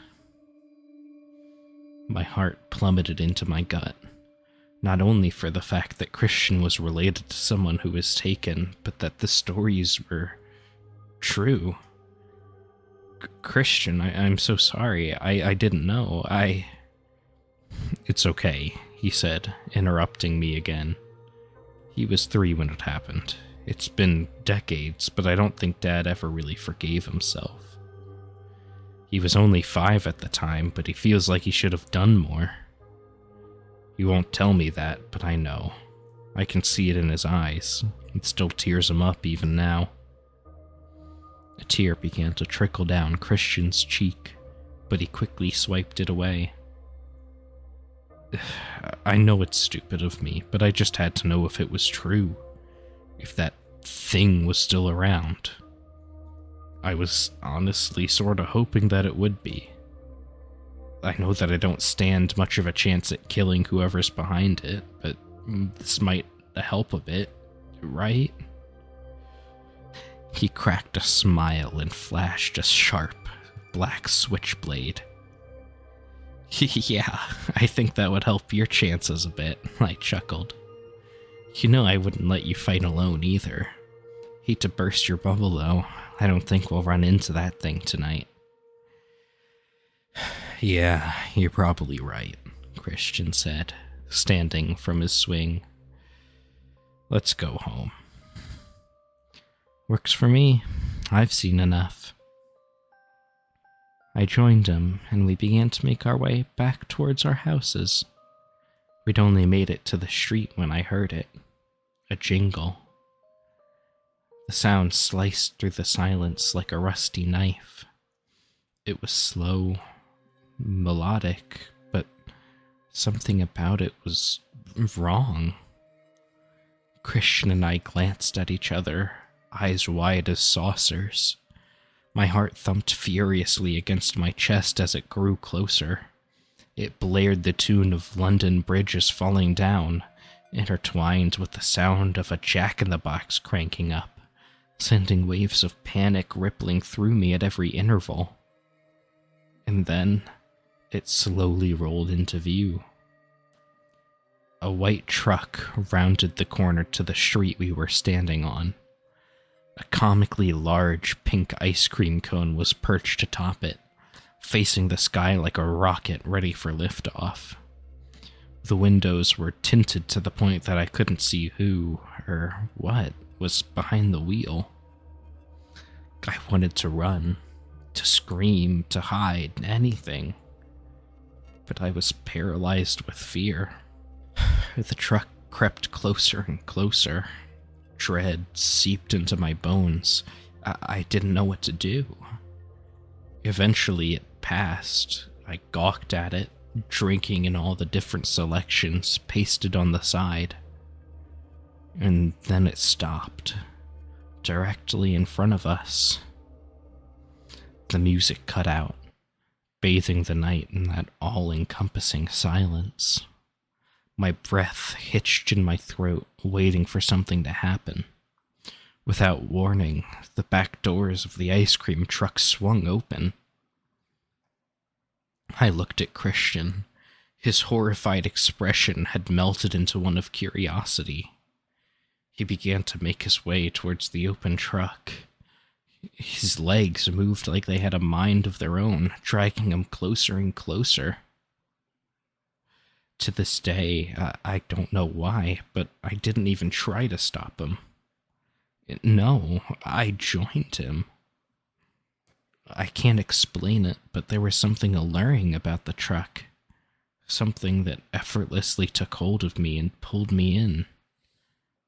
My heart plummeted into my gut, not only for the fact that Christian was related to someone who was taken, but that the stories were true. Christian, I'm so sorry. I didn't know. It's okay, he said, interrupting me again. He was 3 when it happened. It's been decades, but I don't think Dad ever really forgave himself. He was only 5 at the time, but he feels like he should have done more. He won't tell me that, but I know. I can see it in his eyes. It still tears him up even now. A tear began to trickle down Christian's cheek, but he quickly swiped it away. I know it's stupid of me, but I just had to know if it was true. If that thing was still around. I was honestly sort of hoping that it would be. I know that I don't stand much of a chance at killing whoever's behind it, but this might help a bit, right? He cracked a smile and flashed a sharp, black switchblade. Yeah, I think that would help your chances a bit, I chuckled. You know I wouldn't let you fight alone either. Hate to burst your bubble though, I don't think we'll run into that thing tonight. Yeah, you're probably right, Christian said, standing from his swing. Let's go home. Works for me. I've seen enough. I joined him, and we began to make our way back towards our houses. We'd only made it to the street when I heard it. A jingle. The sound sliced through the silence like a rusty knife. It was slow, melodic, but something about it was wrong. Christian and I glanced at each other, eyes wide as saucers. My heart thumped furiously against my chest as it grew closer. It blared the tune of London Bridges falling down, intertwined with the sound of a jack-in-the-box cranking up, sending waves of panic rippling through me at every interval. And then, it slowly rolled into view. A white truck rounded the corner to the street we were standing on. A comically large pink ice cream cone was perched atop it, facing the sky like a rocket ready for liftoff. The windows were tinted to the point that I couldn't see who, or what, was behind the wheel. I wanted to run, to scream, to hide, anything. But I was paralyzed with fear. The truck crept closer and closer. Dread seeped into my bones. I didn't know what to do. Eventually it passed. I gawked at it, drinking in all the different selections pasted on the side. And then it stopped, directly in front of us. The music cut out, bathing the night in that all-encompassing silence. My breath hitched in my throat, waiting for something to happen. Without warning, the back doors of the ice cream truck swung open. I looked at Christian. His horrified expression had melted into one of curiosity. He began to make his way towards the open truck. His legs moved like they had a mind of their own, dragging him closer and closer. To this day, I don't know why, but I didn't even try to stop him. No, I joined him. I can't explain it, but there was something alluring about the truck. Something that effortlessly took hold of me and pulled me in.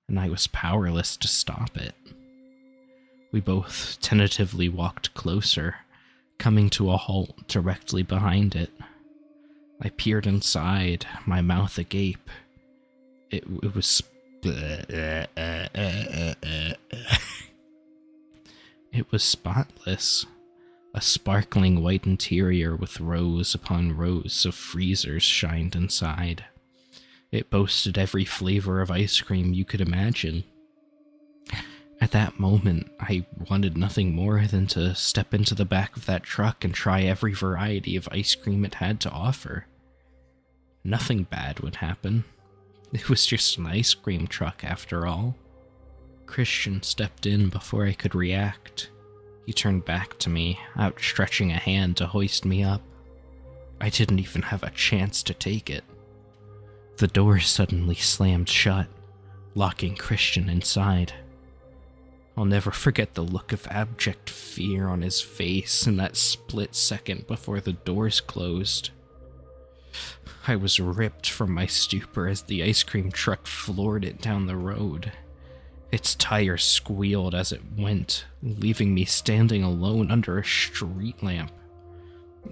And I was powerless to stop it. We both tentatively walked closer, coming to a halt directly behind it. I peered inside, my mouth agape. It was... It was spotless. A sparkling white interior with rows upon rows of freezers shined inside. It boasted every flavor of ice cream you could imagine. At that moment, I wanted nothing more than to step into the back of that truck and try every variety of ice cream it had to offer. Nothing bad would happen. It was just an ice cream truck, after all. Christian stepped in before I could react. He turned back to me, outstretching a hand to hoist me up. I didn't even have a chance to take it. The door suddenly slammed shut, locking Christian inside. I'll never forget the look of abject fear on his face in that split second before the doors closed. I was ripped from my stupor as the ice cream truck floored it down the road. Its tires squealed as it went, leaving me standing alone under a street lamp.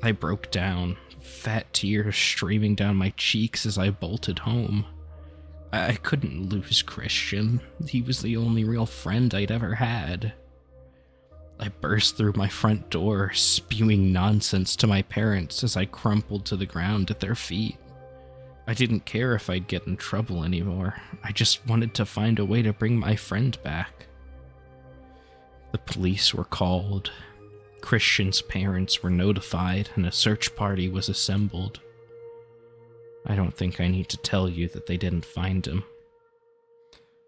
I broke down, fat tears streaming down my cheeks as I bolted home. I couldn't lose Christian. He was the only real friend I'd ever had. I burst through my front door, spewing nonsense to my parents as I crumpled to the ground at their feet. I didn't care if I'd get in trouble anymore. I just wanted to find a way to bring my friend back. The police were called. Christian's parents were notified, and a search party was assembled. I don't think I need to tell you that they didn't find him.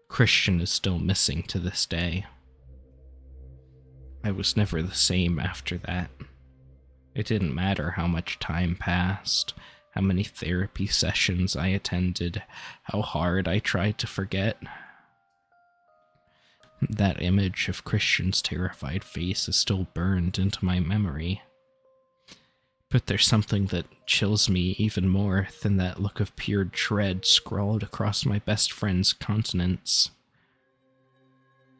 Christian is still missing to this day. I was never the same after that. It didn't matter how much time passed, how many therapy sessions I attended, how hard I tried to forget. That image of Christian's terrified face is still burned into my memory. But there's something that chills me even more than that look of pure dread scrawled across my best friend's countenance.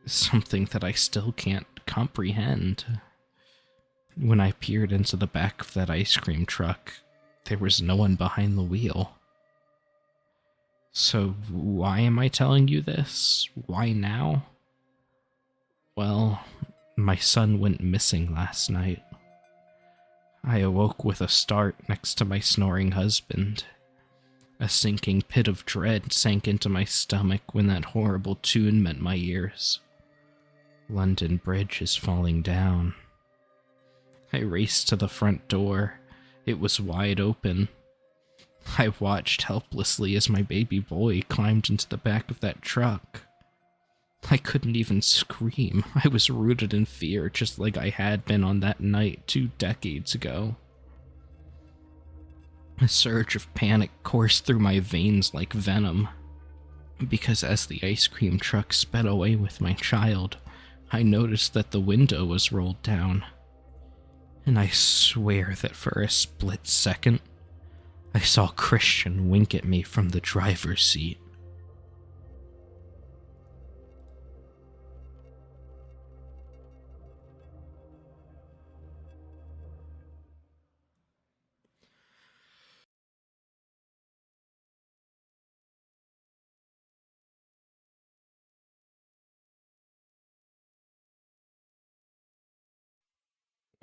Something that I still can't comprehend. When I peered into the back of that ice cream truck, there was no one behind the wheel. So why am I telling you this? Why now? Well, my son went missing last night. I awoke with a start next to my snoring husband. A sinking pit of dread sank into my stomach when that horrible tune met my ears. London Bridge is falling down. I raced to the front door. It was wide open. I watched helplessly as my baby boy climbed into the back of that truck. I couldn't even scream. I was rooted in fear, just like I had been on that night 2 decades ago. A surge of panic coursed through my veins like venom, because as the ice cream truck sped away with my child, I noticed that the window was rolled down. And I swear that for a split second, I saw Christian wink at me from the driver's seat.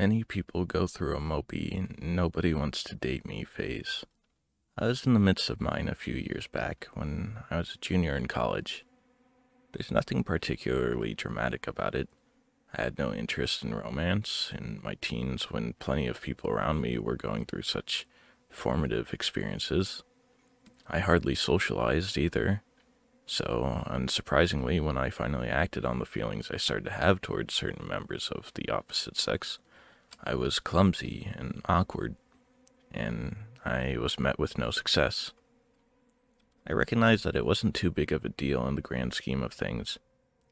Many people go through a mopey nobody wants to date me phase. I was in the midst of mine a few years back when I was a junior in college. There's nothing particularly dramatic about it. I had no interest in romance in my teens when plenty of people around me were going through such formative experiences. I hardly socialized either. So, unsurprisingly, when I finally acted on the feelings I started to have towards certain members of the opposite sex, I was clumsy and awkward, and I was met with no success. I recognized that it wasn't too big of a deal in the grand scheme of things,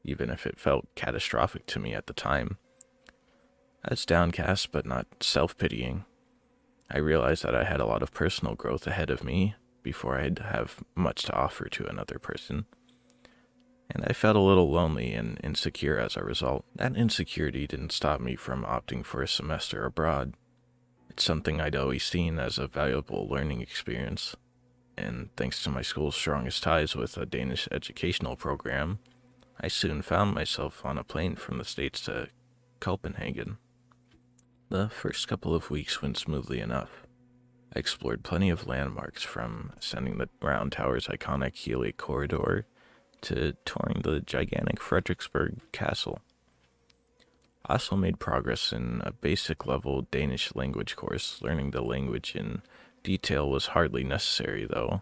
even if it felt catastrophic to me at the time. As downcast but not self-pitying, I realized that I had a lot of personal growth ahead of me before I'd have much to offer to another person. And I felt a little lonely and insecure as a result. That insecurity didn't stop me from opting for a semester abroad. It's something I'd always seen as a valuable learning experience, and thanks to my school's strongest ties with a Danish educational program, I soon found myself on a plane from the States to Copenhagen. The first couple of weeks went smoothly enough. I explored plenty of landmarks, from ascending the Round Tower's iconic Healy corridor to touring the gigantic Frederiksberg Castle. I also made progress in a basic level Danish language course. Learning the language in detail was hardly necessary, though,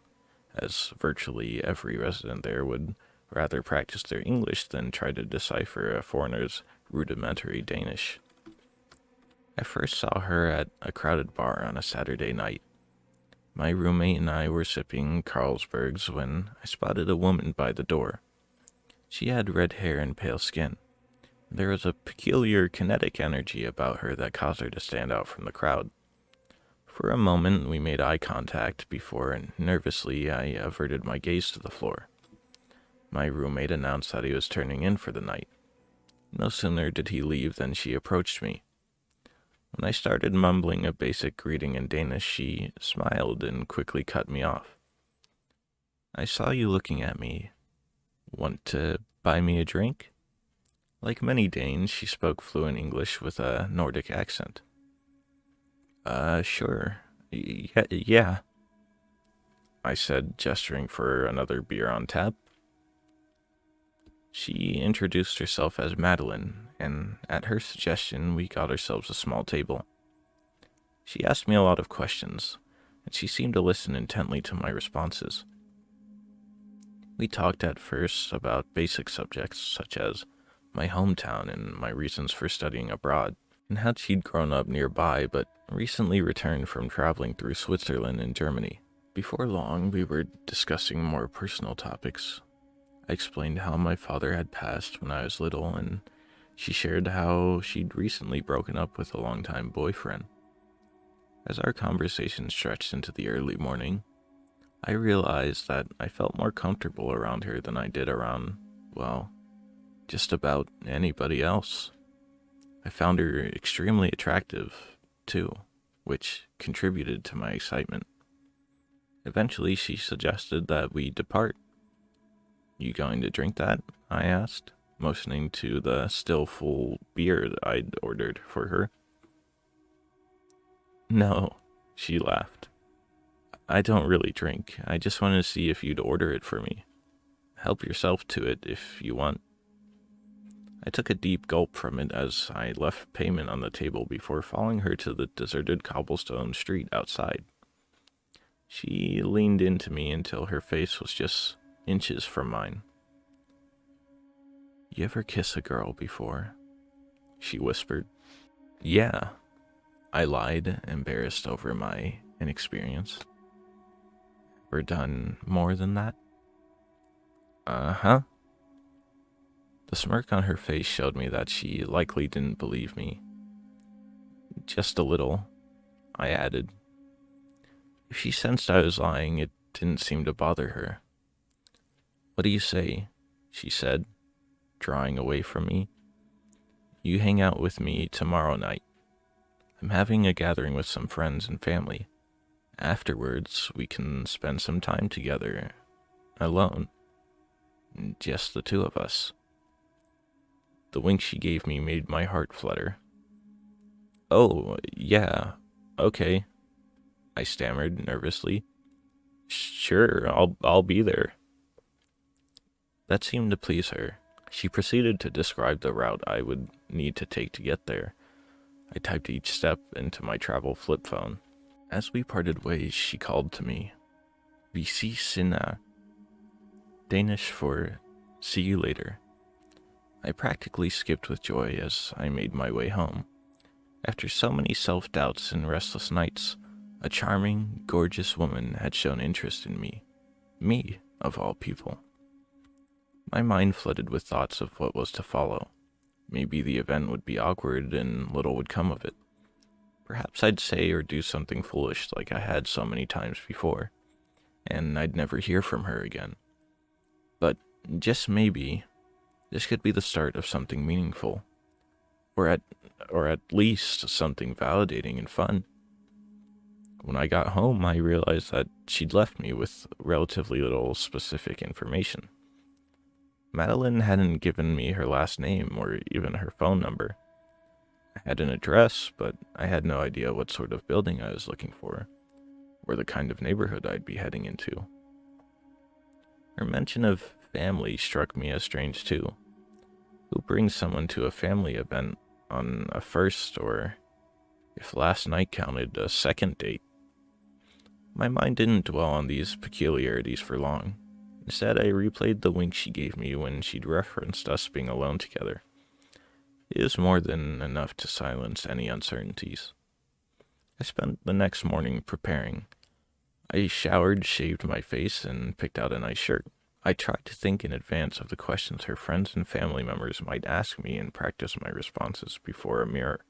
as virtually every resident there would rather practice their English than try to decipher a foreigner's rudimentary Danish. I first saw her at a crowded bar on a Saturday night. My roommate and I were sipping Carlsbergs when I spotted a woman by the door. She had red hair and pale skin. There was a peculiar kinetic energy about her that caused her to stand out from the crowd. For a moment, we made eye contact before, nervously, I averted my gaze to the floor. My roommate announced that he was turning in for the night. No sooner did he leave than she approached me. When I started mumbling a basic greeting in Danish, she smiled and quickly cut me off. "I saw you looking at me. Want to buy me a drink?" Like many Danes, she spoke fluent English with a Nordic accent. Sure. Yeah, I said, gesturing for another beer on tap. She introduced herself as Madline, and at her suggestion, we got ourselves a small table. She asked me a lot of questions, and she seemed to listen intently to my responses. We talked at first about basic subjects such as my hometown and my reasons for studying abroad, and how she'd grown up nearby but recently returned from traveling through Switzerland and Germany. Before long, we were discussing more personal topics. I explained how my father had passed when I was little, and she shared how she'd recently broken up with a longtime boyfriend. As our conversation stretched into the early morning, I realized that I felt more comfortable around her than I did around, well, just about anybody else. I found her extremely attractive, too, which contributed to my excitement. Eventually, she suggested that we depart. "You going to drink that?" I asked, motioning to the still full beer that I'd ordered for her. "No," she laughed. "I don't really drink. I just wanted to see if you'd order it for me. Help yourself to it if you want." I took a deep gulp from it as I left payment on the table before following her to the deserted cobblestone street outside. She leaned into me until her face was just inches from mine. "You ever kiss a girl before?" she whispered. "Yeah," I lied, embarrassed over my inexperience. "Ever done more than that?" "Uh-huh." The smirk on her face showed me that she likely didn't believe me. "Just a little," I added. If she sensed I was lying, it didn't seem to bother her. "What do you say?" she said, drawing away from me. "You hang out with me tomorrow night. I'm having a gathering with some friends and family. Afterwards, we can spend some time together, alone. Just the two of us." The wink she gave me made my heart flutter. "Oh, yeah, okay," I stammered nervously. "Sure, I'll be there." That seemed to please her. She proceeded to describe the route I would need to take to get there. I typed each step into my travel flip phone. As we parted ways, she called to me, "Vi ses senere," Danish for "see you later." I practically skipped with joy as I made my way home. After so many self-doubts and restless nights, a charming, gorgeous woman had shown interest in me. Me, of all people. My mind flooded with thoughts of what was to follow. Maybe the event would be awkward and little would come of it. Perhaps I'd say or do something foolish like I had so many times before, and I'd never hear from her again. But just maybe, this could be the start of something meaningful, or at least something validating and fun. When I got home, I realized that she'd left me with relatively little specific information. Madline hadn't given me her last name or even her phone number. I had an address, but I had no idea what sort of building I was looking for, or the kind of neighborhood I'd be heading into. Her mention of family struck me as strange too. Who brings someone to a family event on a first, or, if last night counted, a second date? My mind didn't dwell on these peculiarities for long. Instead, I replayed the wink she gave me when she'd referenced us being alone together. It was more than enough to silence any uncertainties. I spent the next morning preparing. I showered, shaved my face, and picked out a nice shirt. I tried to think in advance of the questions her friends and family members might ask me and practice my responses before a mirror.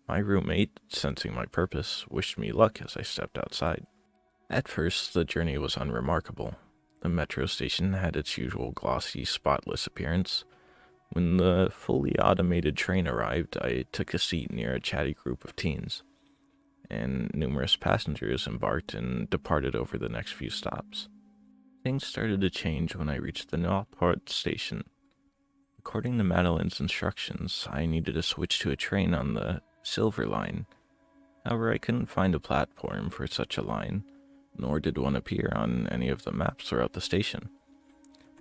My roommate, sensing my purpose, wished me luck as I stepped outside. At first, the journey was unremarkable. The metro station had its usual glossy, spotless appearance. When the fully automated train arrived, I took a seat near a chatty group of teens, and numerous passengers embarked and departed over the next few stops. Things started to change when I reached the Northport station. According to Madeline's instructions, I needed to switch to a train on the Silver Line. However, I couldn't find a platform for such a line, nor did one appear on any of the maps throughout the station.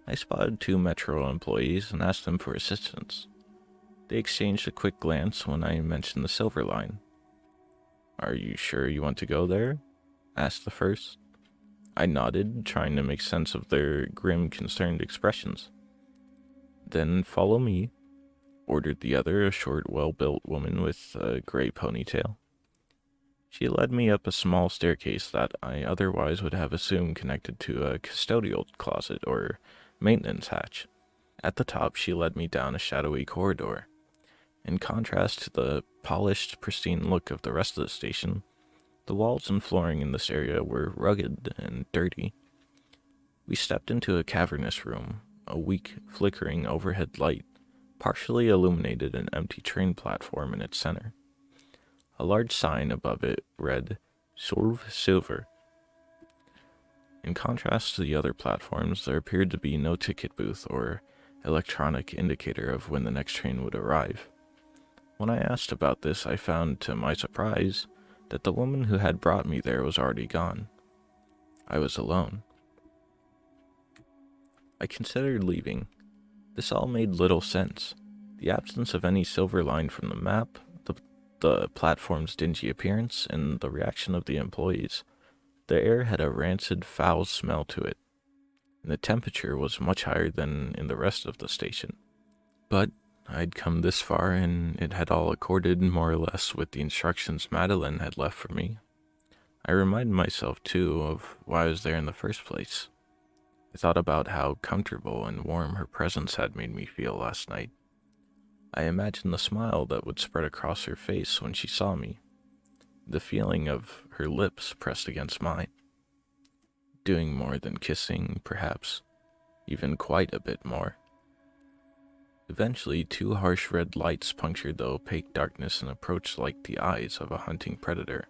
I spotted 2 Metro employees and asked them for assistance. They exchanged a quick glance when I mentioned the Silver Line. "Are you sure you want to go there?" asked the first. I nodded, trying to make sense of their grim, concerned expressions. "Then follow me," ordered the other, a short, well-built woman with a gray ponytail. She led me up a small staircase that I otherwise would have assumed connected to a custodial closet or maintenance hatch. At the top, she led me down a shadowy corridor. In contrast to the polished, pristine look of the rest of the station, the walls and flooring in this area were rugged and dirty. We stepped into a cavernous room. A weak, flickering overhead light partially illuminated an empty train platform in its center. A large sign above it read, "Serve Silver." In contrast to the other platforms, there appeared to be no ticket booth or electronic indicator of when the next train would arrive. When I asked about this, I found, to my surprise, that the woman who had brought me there was already gone. I was alone. I considered leaving. This all made little sense. The absence of any silver line from the map, the platform's dingy appearance, and the reaction of the employees. The air had a rancid, foul smell to it, and the temperature was much higher than in the rest of the station. But I'd come this far, and it had all accorded more or less with the instructions Madeline had left for me. I reminded myself, too, of why I was there in the first place. I thought about how comfortable and warm her presence had made me feel last night. I imagined the smile that would spread across her face when she saw me, the feeling of her lips pressed against mine. Doing more than kissing, perhaps, even quite a bit more. Eventually, 2 harsh red lights punctured the opaque darkness and approached like the eyes of a hunting predator.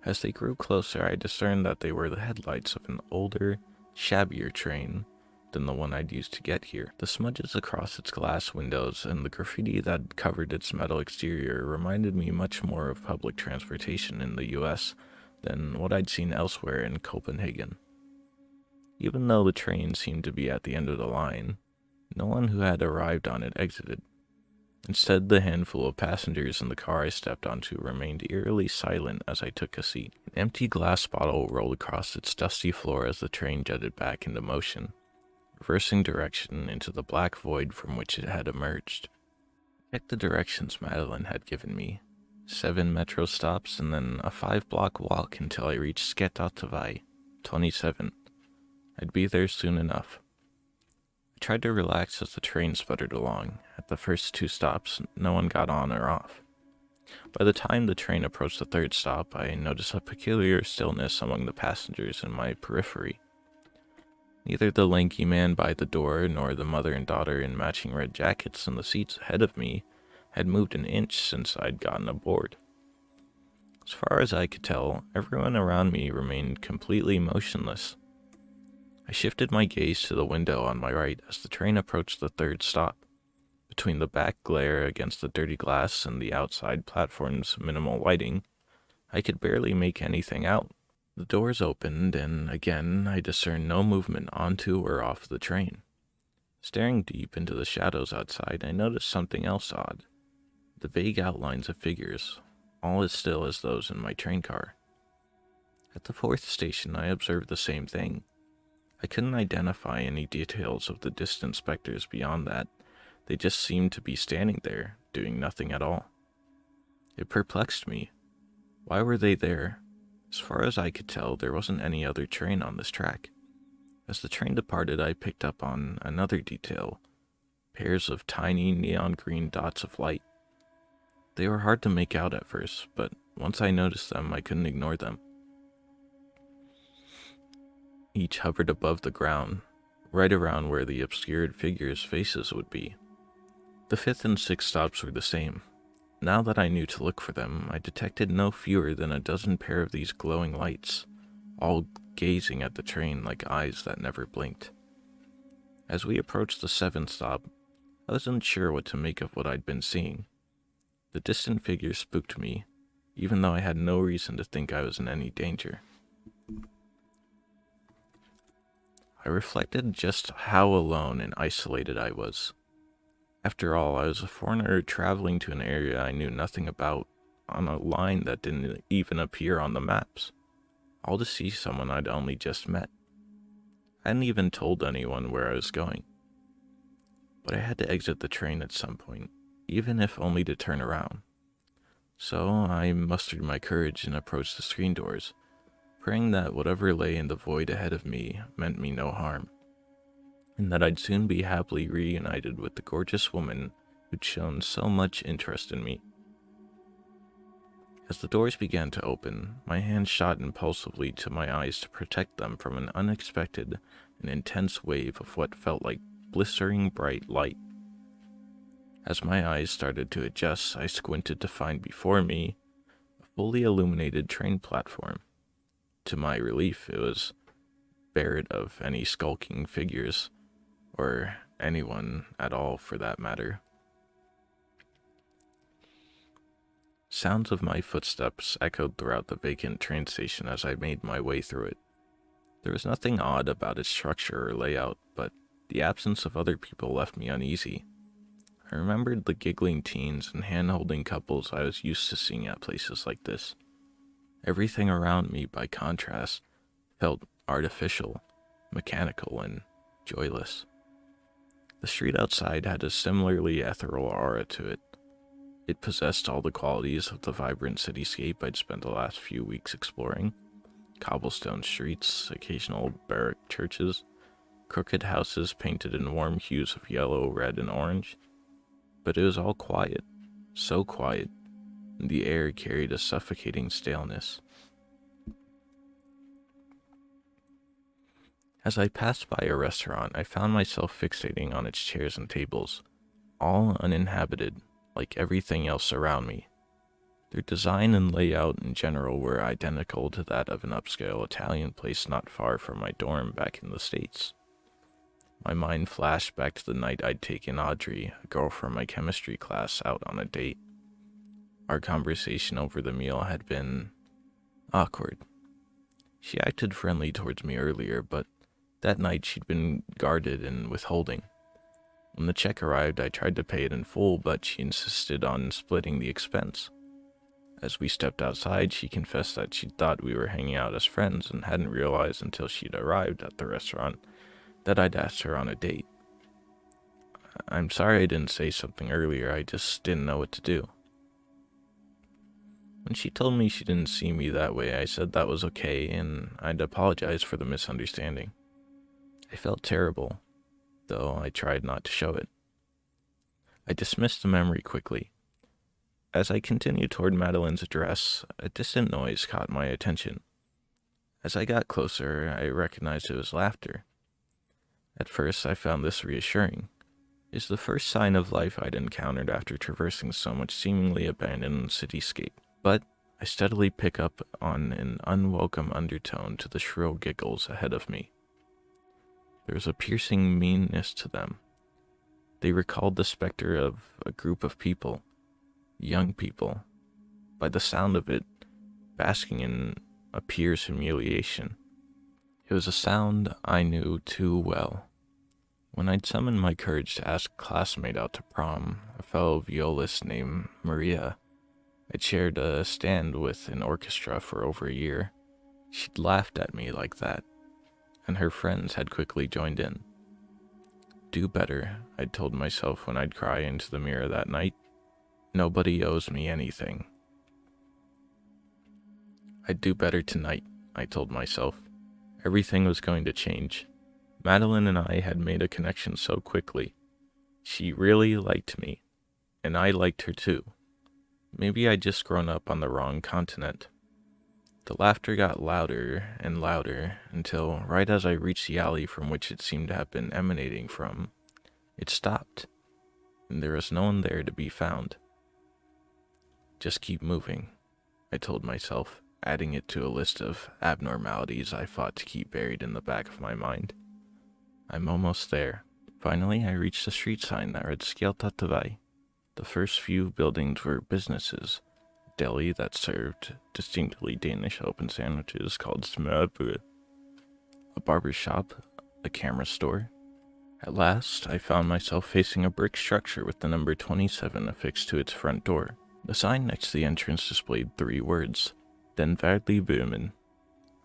As they grew closer, I discerned that they were the headlights of an older, shabbier train than the one I'd used to get here. The smudges across its glass windows and the graffiti that covered its metal exterior reminded me much more of public transportation in the US than what I'd seen elsewhere in Copenhagen. Even though the train seemed to be at the end of the line, no one who had arrived on it exited. Instead, the handful of passengers in the car I stepped onto remained eerily silent as I took a seat. An empty glass bottle rolled across its dusty floor as the train jetted back into motion, reversing direction into the black void from which it had emerged. I checked the directions Madeline had given me. 7 metro stops and then a 5-block walk until I reached Sketatovai, 27. I'd be there soon enough. I tried to relax as the train sputtered along. At the first 2 stops, no one got on or off. By the time the train approached the 3rd stop, I noticed a peculiar stillness among the passengers in my periphery. Neither the lanky man by the door nor the mother and daughter in matching red jackets in the seats ahead of me had moved an inch since I'd gotten aboard. As far as I could tell, everyone around me remained completely motionless. I shifted my gaze to the window on my right as the train approached the 3rd stop. Between the back glare against the dirty glass and the outside platform's minimal lighting, I could barely make anything out. The doors opened, and again I discerned no movement onto or off the train. Staring deep into the shadows outside, I noticed something else odd. The vague outlines of figures, all as still as those in my train car. At the 4th station, I observed the same thing. I couldn't identify any details of the distant specters beyond that. They just seemed to be standing there, doing nothing at all. It perplexed me. Why were they there? As far as I could tell, there wasn't any other train on this track. As the train departed, I picked up on another detail, pairs of tiny neon green dots of light. They were hard to make out at first, but once I noticed them, I couldn't ignore them. Each hovered above the ground, right around where the obscured figures' faces would be. The fifth and sixth stops were the same. Now that I knew to look for them, I detected no fewer than a dozen pair of these glowing lights, all gazing at the train like eyes that never blinked. As we approached the seventh stop, I wasn't sure what to make of what I'd been seeing. The distant figures spooked me, even though I had no reason to think I was in any danger. I reflected just how alone and isolated I was. After all, I was a foreigner traveling to an area I knew nothing about, on a line that didn't even appear on the maps, all to see someone I'd only just met. I hadn't even told anyone where I was going. But I had to exit the train at some point, even if only to turn around. So I mustered my courage and approached the screen doors, praying that whatever lay in the void ahead of me meant me no harm, and that I'd soon be happily reunited with the gorgeous woman who'd shown so much interest in me. As the doors began to open, my hand shot impulsively to my eyes to protect them from an unexpected and intense wave of what felt like blistering bright light. As my eyes started to adjust, I squinted to find before me a fully illuminated train platform. To my relief, it was barred of any skulking figures, or anyone at all for that matter. Sounds of my footsteps echoed throughout the vacant train station as I made my way through it. There was nothing odd about its structure or layout, but the absence of other people left me uneasy. I remembered the giggling teens and hand-holding couples I was used to seeing at places like this. Everything around me, by contrast, felt artificial, mechanical, and joyless. The street outside had a similarly ethereal aura to it. It possessed all the qualities of the vibrant cityscape I'd spent the last few weeks exploring. Cobblestone streets, occasional barrack churches, crooked houses painted in warm hues of yellow, red, and orange. But it was all quiet, so quiet, and the air carried a suffocating staleness. As I passed by a restaurant, I found myself fixating on its chairs and tables, all uninhabited, like everything else around me. Their design and layout in general were identical to that of an upscale Italian place not far from my dorm back in the States. My mind flashed back to the night I'd taken Audrey, a girl from my chemistry class, out on a date. Our conversation over the meal had been awkward. She acted friendly towards me earlier, but that night she'd been guarded and withholding. When the check arrived, I tried to pay it in full, but she insisted on splitting the expense. As we stepped outside, she confessed that she'd thought we were hanging out as friends and hadn't realized until she'd arrived at the restaurant that I'd asked her on a date. I'm sorry I didn't say something earlier, I just didn't know what to do. When she told me she didn't see me that way, I said that was okay and I'd apologize for the misunderstanding. I felt terrible, though I tried not to show it. I dismissed the memory quickly. As I continued toward Madeline's address, a distant noise caught my attention. As I got closer, I recognized it was laughter. At first, I found this reassuring. It's the first sign of life I'd encountered after traversing so much seemingly abandoned cityscape. But I steadily picked up on an unwelcome undertone to the shrill giggles ahead of me. There was a piercing meanness to them. They recalled the specter of a group of people, young people, by the sound of it, basking in a peer's humiliation. It was a sound I knew too well. When I'd summoned my courage to ask a classmate out to prom, a fellow violist named Maria, I'd shared a stand with an orchestra for over a year. She'd laughed at me like that, and her friends had quickly joined in. Do better, I'd told myself when I'd cry into the mirror that night. Nobody owes me anything. I'd do better tonight, I told myself. Everything was going to change. Madline and I had made a connection so quickly. She really liked me, and I liked her too. Maybe I'd just grown up on the wrong continent. The laughter got louder and louder until, right as I reached the alley from which it seemed to have been emanating from, it stopped, and there was no one there to be found. Just keep moving, I told myself, adding it to a list of abnormalities I fought to keep buried in the back of my mind. I'm almost there. Finally, I reached a street sign that read Skjeltatavai. The first few buildings were businesses, a deli that served distinctly Danish open sandwiches called smørbrød, a barber shop, a camera store. At last, I found myself facing a brick structure with the number 27 affixed to its front door. The sign next to the entrance displayed 3 words, Den Verdelige Bøhmen.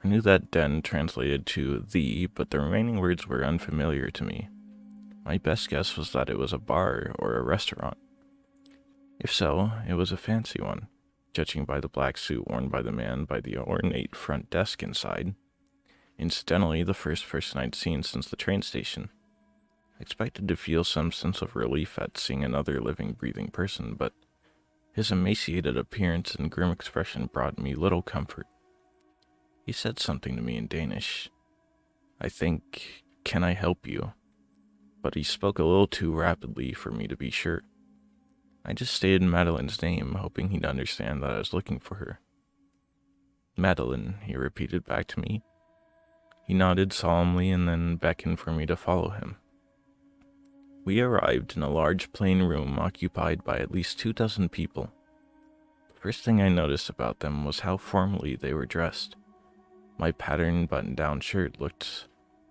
I knew that den translated to the, but the remaining words were unfamiliar to me. My best guess was that it was a bar or a restaurant. If so, it was a fancy one, judging by the black suit worn by the man by the ornate front desk inside. Incidentally, the first person I'd seen since the train station. I expected to feel some sense of relief at seeing another living, breathing person, but his emaciated appearance and grim expression brought me little comfort. He said something to me in Danish. I think, "Can I help you?" But he spoke a little too rapidly for me to be sure. I just stated Madeline's name, hoping he'd understand that I was looking for her. "Madline," he repeated back to me. He nodded solemnly and then beckoned for me to follow him. We arrived in a large plain room occupied by at least 24 people. The first thing I noticed about them was how formally they were dressed. My patterned button-down shirt looked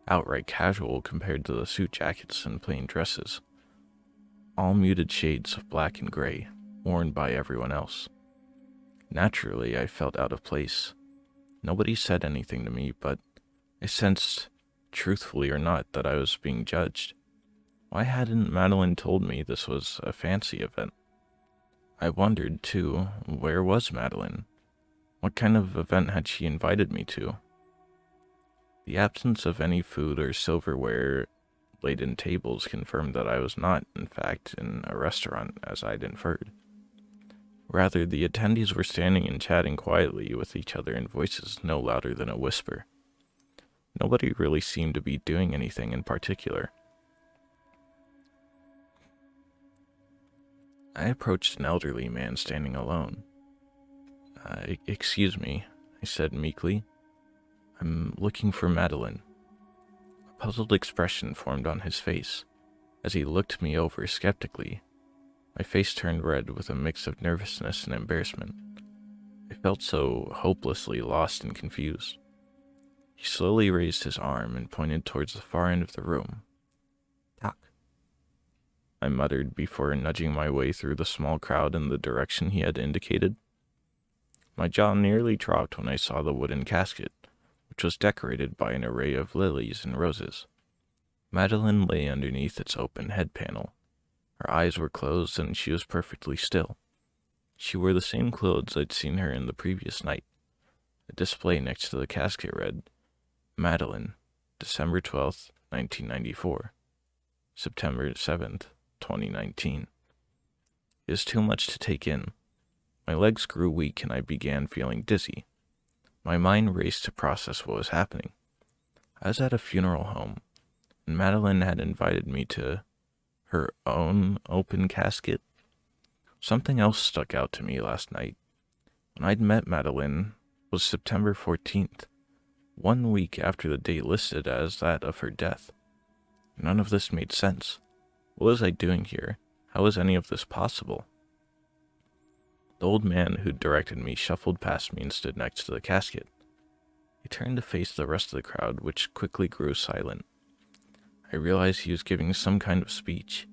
outright casual compared to the suit jackets and plain dresses, all muted shades of black and gray, worn by everyone else. Naturally, I felt out of place. Nobody said anything to me, but I sensed, truthfully or not, that I was being judged. Why hadn't Madline told me this was a fancy event? I wondered, too, where was Madline? What kind of event had she invited me to? The absence of any food or silverware laden tables confirmed that I was not, in fact, in a restaurant, as I'd inferred. Rather, the attendees were standing and chatting quietly with each other in voices no louder than a whisper. Nobody really seemed to be doing anything in particular. I approached an elderly man standing alone. Excuse me, I said meekly. I'm looking for Madline. A puzzled expression formed on his face as he looked me over skeptically. My face turned red with a mix of nervousness and embarrassment. I felt so hopelessly lost and confused. He slowly raised his arm and pointed towards the far end of the room. "Tak," I muttered before nudging my way through the small crowd in the direction he had indicated. My jaw nearly dropped when I saw the wooden casket, which was decorated by an array of lilies and roses. Madline lay underneath its open head panel. Her eyes were closed and she was perfectly still. She wore the same clothes I'd seen her in the previous night. A display next to the casket read, "Madline, December 12th, 1994, September 7th, 2019. It was too much to take in. My legs grew weak and I began feeling dizzy. My mind raced to process what was happening. I was at a funeral home, and Madline had invited me to her own open casket. Something else stuck out to me last night. When I'd met Madline was September 14th, 1 week after the date listed as that of her death. None of this made sense. What was I doing here? How was any of this possible? The old man who'd directed me shuffled past me and stood next to the casket. He turned to face the rest of the crowd, which quickly grew silent. I realized he was giving some kind of speech.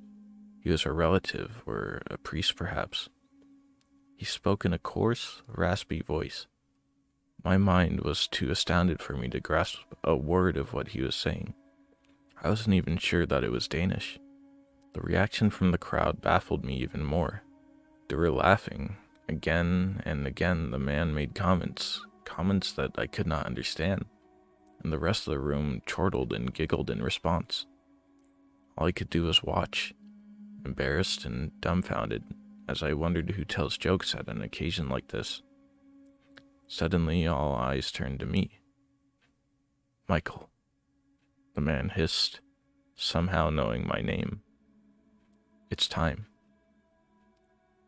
He was a relative, or a priest perhaps. He spoke in a coarse, raspy voice. My mind was too astounded for me to grasp a word of what he was saying. I wasn't even sure that it was Danish. The reaction from the crowd baffled me even more. They were laughing. Again and again the man made comments, comments that I could not understand, and the rest of the room chortled and giggled in response. All I could do was watch, embarrassed and dumbfounded, as I wondered who tells jokes at an occasion like this. Suddenly, all eyes turned to me. "Michael," the man hissed, somehow knowing my name. "It's time."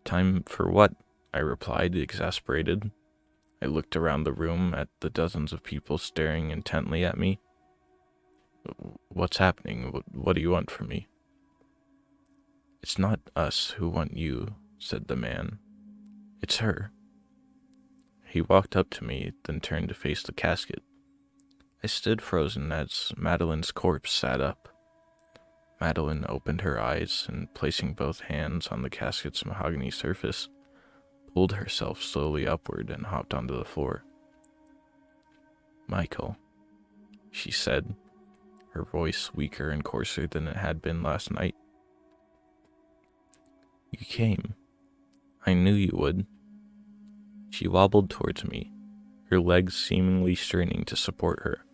"Time for what?" I replied, exasperated. I looked around the room at the dozens of people staring intently at me. "What's happening? What do you want from me?" "It's not us who want you," said the man. "It's her." He walked up to me, then turned to face the casket. I stood frozen as Madeline's corpse sat up. Madeline opened her eyes and, placing both hands on the casket's mahogany surface, pulled herself slowly upward and hopped onto the floor. "Michael," she said, her voice weaker and coarser than it had been last night. "You came. I knew you would." She wobbled towards me, her legs seemingly straining to support her.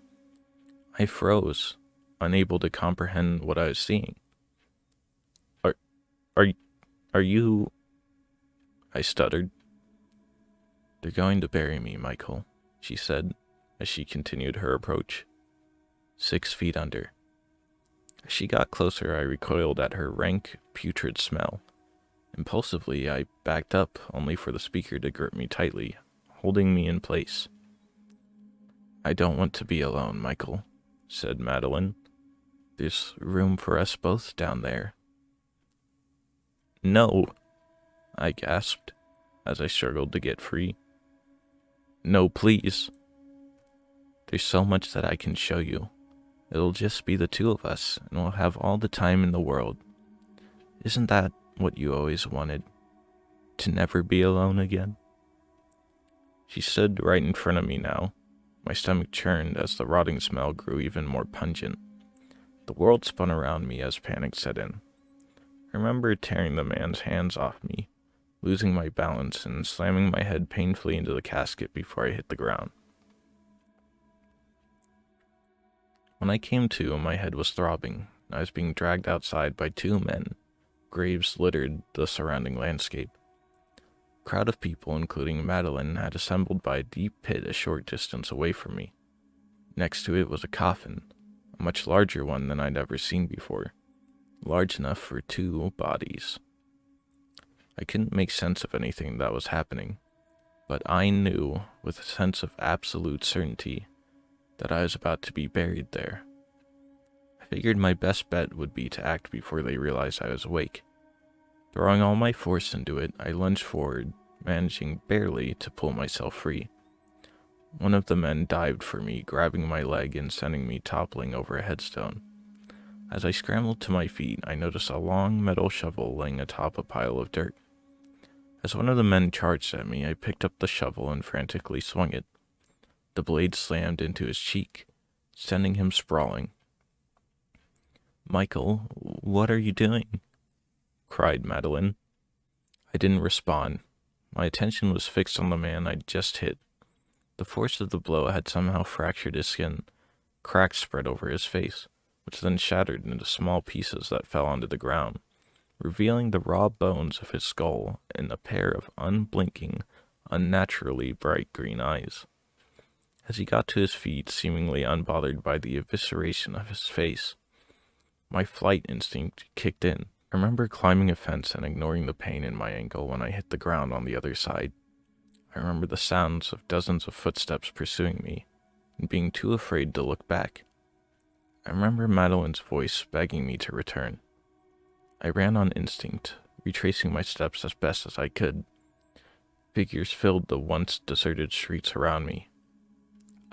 I froze, unable to comprehend what I was seeing. Are, are you?" I stuttered. "They're going to bury me, Michael," she said, as she continued her approach. 6 feet under. As she got closer, I recoiled at her rank, putrid smell. Impulsively, I backed up, only for the speaker to grip me tightly, holding me in place. "I don't want to be alone, Michael," said Madeline. "There's room for us both down there." "No," I gasped, as I struggled to get free. "No, please." "There's so much that I can show you. It'll just be the two of us, and we'll have all the time in the world. Isn't that what you always wanted? To never be alone again?" She stood right in front of me now. My stomach churned as the rotting smell grew even more pungent. The world spun around me as panic set in. I remember tearing the man's hands off me, losing my balance and slamming my head painfully into the casket before I hit the ground. When I came to, my head was throbbing, and I was being dragged outside by 2 men. Graves littered the surrounding landscape. A crowd of people, including Madeline, had assembled by a deep pit a short distance away from me. Next to it was a coffin, a much larger one than I'd ever seen before, large enough for 2 bodies. I couldn't make sense of anything that was happening, but I knew, with a sense of absolute certainty, that I was about to be buried there. I figured my best bet would be to act before they realized I was awake. Throwing all my force into it, I lunged forward, managing barely to pull myself free. One of the men dived for me, grabbing my leg and sending me toppling over a headstone. As I scrambled to my feet, I noticed a long metal shovel laying atop a pile of dirt. As one of the men charged at me, I picked up the shovel and frantically swung it. The blade slammed into his cheek, sending him sprawling. "Michael, what are you doing?" cried Madeline. I didn't respond. My attention was fixed on the man I'd just hit. The force of the blow had somehow fractured his skin. Cracks spread over his face, which then shattered into small pieces that fell onto the ground, revealing the raw bones of his skull and a pair of unblinking, unnaturally bright green eyes. As he got to his feet, seemingly unbothered by the evisceration of his face, my flight instinct kicked in. I remember climbing a fence and ignoring the pain in my ankle when I hit the ground on the other side. I remember the sounds of dozens of footsteps pursuing me, and being too afraid to look back. I remember Madeline's voice begging me to return. I ran on instinct, retracing my steps as best as I could. Figures filled the once deserted streets around me.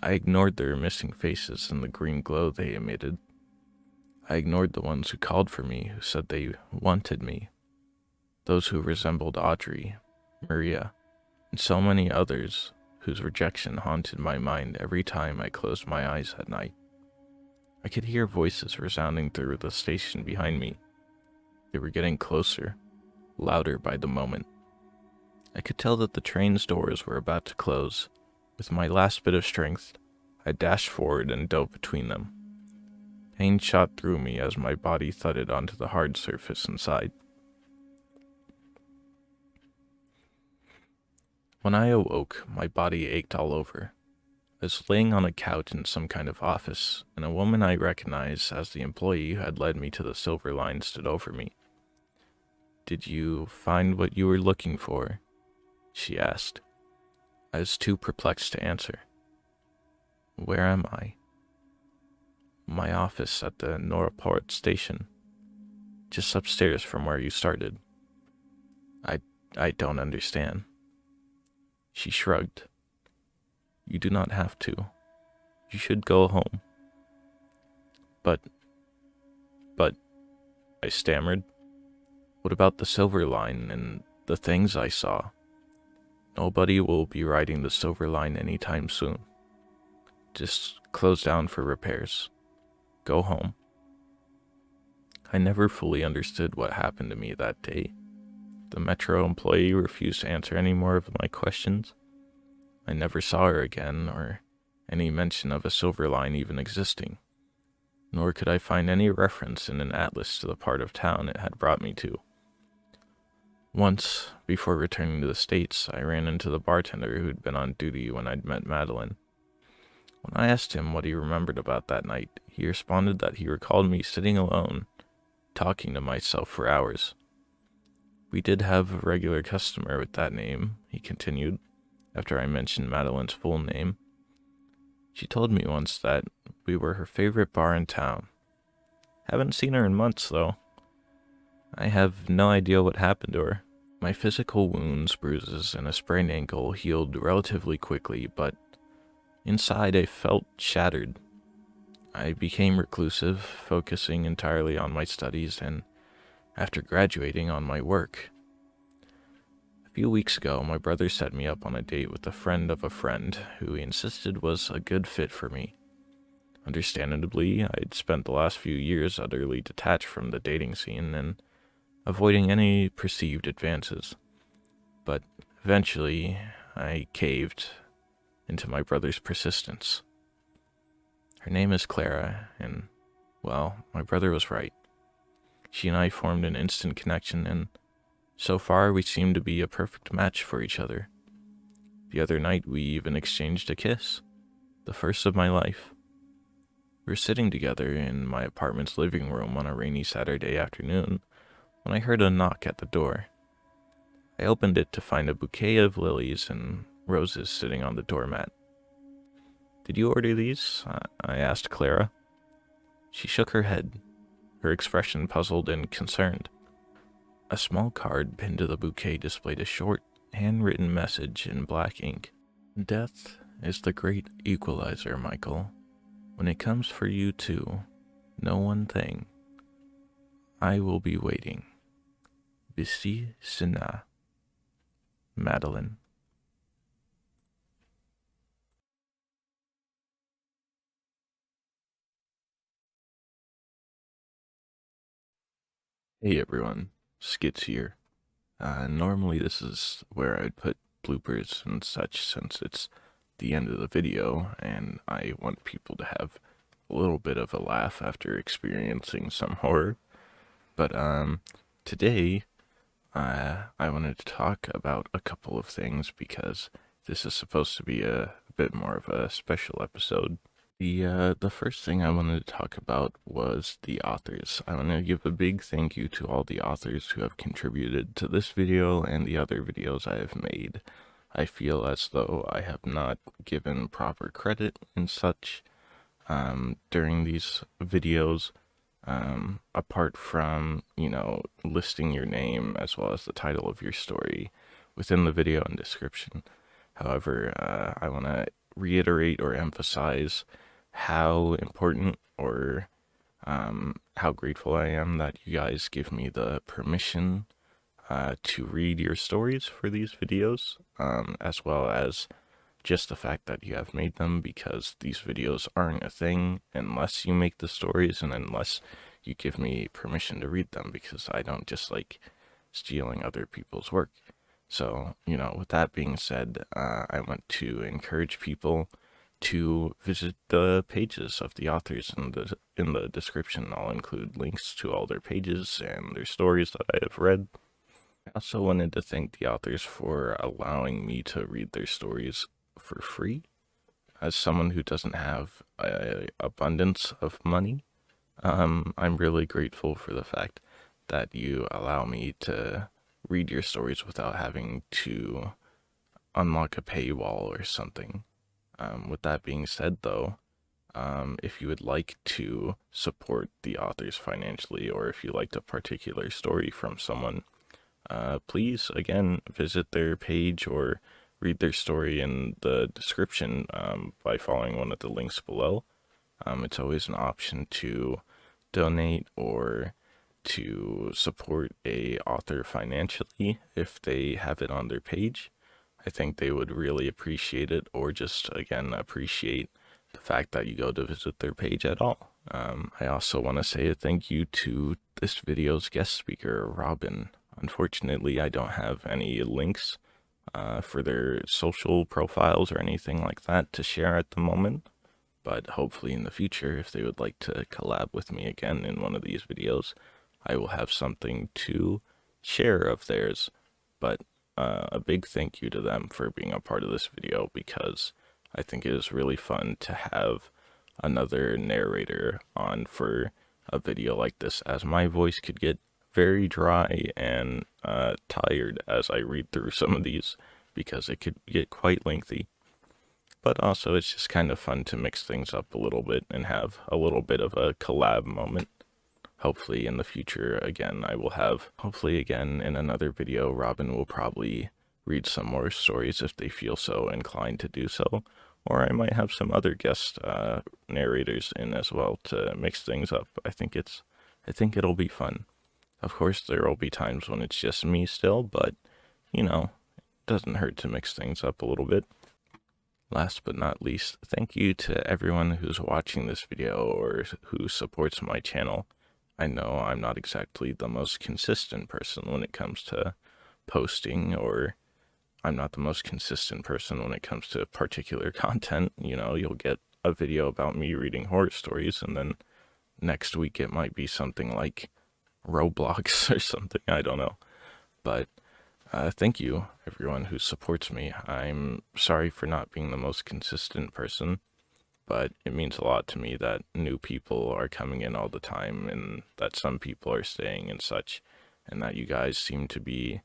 I ignored their missing faces and the green glow they emitted. I ignored the ones who called for me, who said they wanted me. Those who resembled Audrey, Maria, and so many others whose rejection haunted my mind every time I closed my eyes at night. I could hear voices resounding through the station behind me. They were getting closer, louder by the moment. I could tell that the train's doors were about to close, With my last bit of strength, I dashed forward and dove between them. Pain shot through me as my body thudded onto the hard surface inside. When I awoke, my body ached all over. I was laying on a couch in some kind of office, and a woman I recognized as the employee who had led me to the Silver Line stood over me. "Did you find what you were looking for?" she asked. I was too perplexed to answer. "Where am I?" "My office at the Noraport station. Just upstairs from where you started." I don't understand." She shrugged. "You do not have to. You should go home." But, I stammered. "What about the Silver Line and the things I saw?" "Nobody will be riding the Silver Line anytime soon. Just closed down for repairs. Go home." I never fully understood what happened to me that day. The Metro employee refused to answer any more of my questions. I never saw her again, or any mention of a Silver Line even existing. Nor could I find any reference in an atlas to the part of town it had brought me to. Once, before returning to the States, I ran into the bartender who'd been on duty when I'd met Madline. When I asked him what he remembered about that night, he responded that he recalled me sitting alone, talking to myself for hours. "We did have a regular customer with that name," he continued, after I mentioned Madeline's full name. "She told me once that we were her favorite bar in town. Haven't seen her in months, though. I have no idea what happened to her." My physical wounds, bruises, and a sprained ankle healed relatively quickly, but inside I felt shattered. I became reclusive, focusing entirely on my studies and, after graduating, on my work. A few weeks ago, my brother set me up on a date with a friend of a friend who he insisted was a good fit for me. Understandably, I'd spent the last few years utterly detached from the dating scene and avoiding any perceived advances. But eventually, I caved into my brother's persistence. Her name is Clara, and, well, my brother was right. She and I formed an instant connection, and so far we seem to be a perfect match for each other. The other night we even exchanged a kiss, the first of my life. We were sitting together in my apartment's living room on a rainy Saturday afternoon when I heard a knock at the door. I opened it to find a bouquet of lilies and roses sitting on the doormat. "Did you order these?" I asked Clara. She shook her head, her expression puzzled and concerned. A small card pinned to the bouquet displayed a short, handwritten message in black ink. "Death is the great equalizer, Michael. When it comes for you too, know one thing. I will be waiting. Visi Sina. Madline." Hey everyone, Skits here. Normally this is where I'd put bloopers and such since it's the end of the video and I want people to have a little bit of a laugh after experiencing some horror. But today I wanted to talk about a couple of things because this is supposed to be a bit more of a special episode. The first thing I wanted to talk about was the authors. I want to give a big thank you to all the authors who have contributed to this video and the other videos I have made. I feel as though I have not given proper credit and such during these videos, apart from, listing your name as well as the title of your story within the video and description. However, I want to reiterate or emphasize how important or how grateful I am that you guys give me the permission to read your stories for these videos, as well as just the fact that you have made them, because these videos aren't a thing unless you make the stories and unless you give me permission to read them, because I don't just like stealing other people's work. So, with that being said, I want to encourage people to visit the pages of the authors in the description. I'll include links to all their pages and their stories that I have read. I also wanted to thank the authors for allowing me to read their stories for free. As someone who doesn't have an abundance of money, I'm really grateful for the fact that you allow me to read your stories without having to unlock a paywall or something. With that being said, though, if you would like to support the authors financially, or if you liked a particular story from someone, please, again, visit their page or read their story in the description by following one of the links below. It's always an option to donate or to support a author financially if they have it on their page. I think they would really appreciate it, or just, again, appreciate the fact that you go to visit their page at all. I also want to say a thank you to this video's guest speaker, Robin. Unfortunately, I don't have any links for their social profiles or anything like that to share at the moment, but hopefully in the future, if they would like to collab with me again in one of these videos, I will have something to share of theirs. But a big thank you to them for being a part of this video, because I think it is really fun to have another narrator on for a video like this, as my voice could get very dry and tired as I read through some of these, because it could get quite lengthy. But also, it's just kind of fun to mix things up a little bit and have a little bit of a collab moment. Hopefully in the future, again, hopefully again in another video, Robin will probably read some more stories if they feel so inclined to do so. Or I might have some other guest narrators in as well to mix things up. I think it'll be fun. Of course, there will be times when it's just me still, but, it doesn't hurt to mix things up a little bit. Last but not least, thank you to everyone who's watching this video or who supports my channel. I know I'm not exactly the most consistent person when it comes to posting, or I'm not the most consistent person when it comes to particular content. You'll get a video about me reading horror stories, and then next week it might be something like Roblox or something, I don't know. But thank you, everyone who supports me. I'm sorry for not being the most consistent person, but it means a lot to me that new people are coming in all the time, and that some people are staying and such, and that you guys seem to be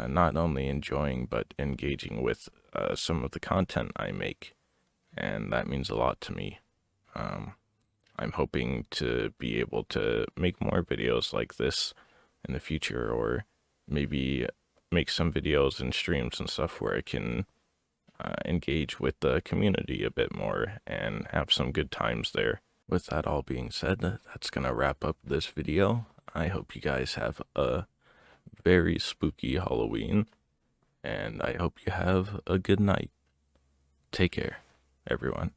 not only enjoying but engaging with some of the content I make, and that means a lot to me. I'm hoping to be able to make more videos like this in the future, or maybe make some videos and streams and stuff where I can engage with the community a bit more and have some good times there. With that all being said, that's gonna wrap up this video. I hope you guys have a very spooky Halloween, and I hope you have a good night. Take care, everyone.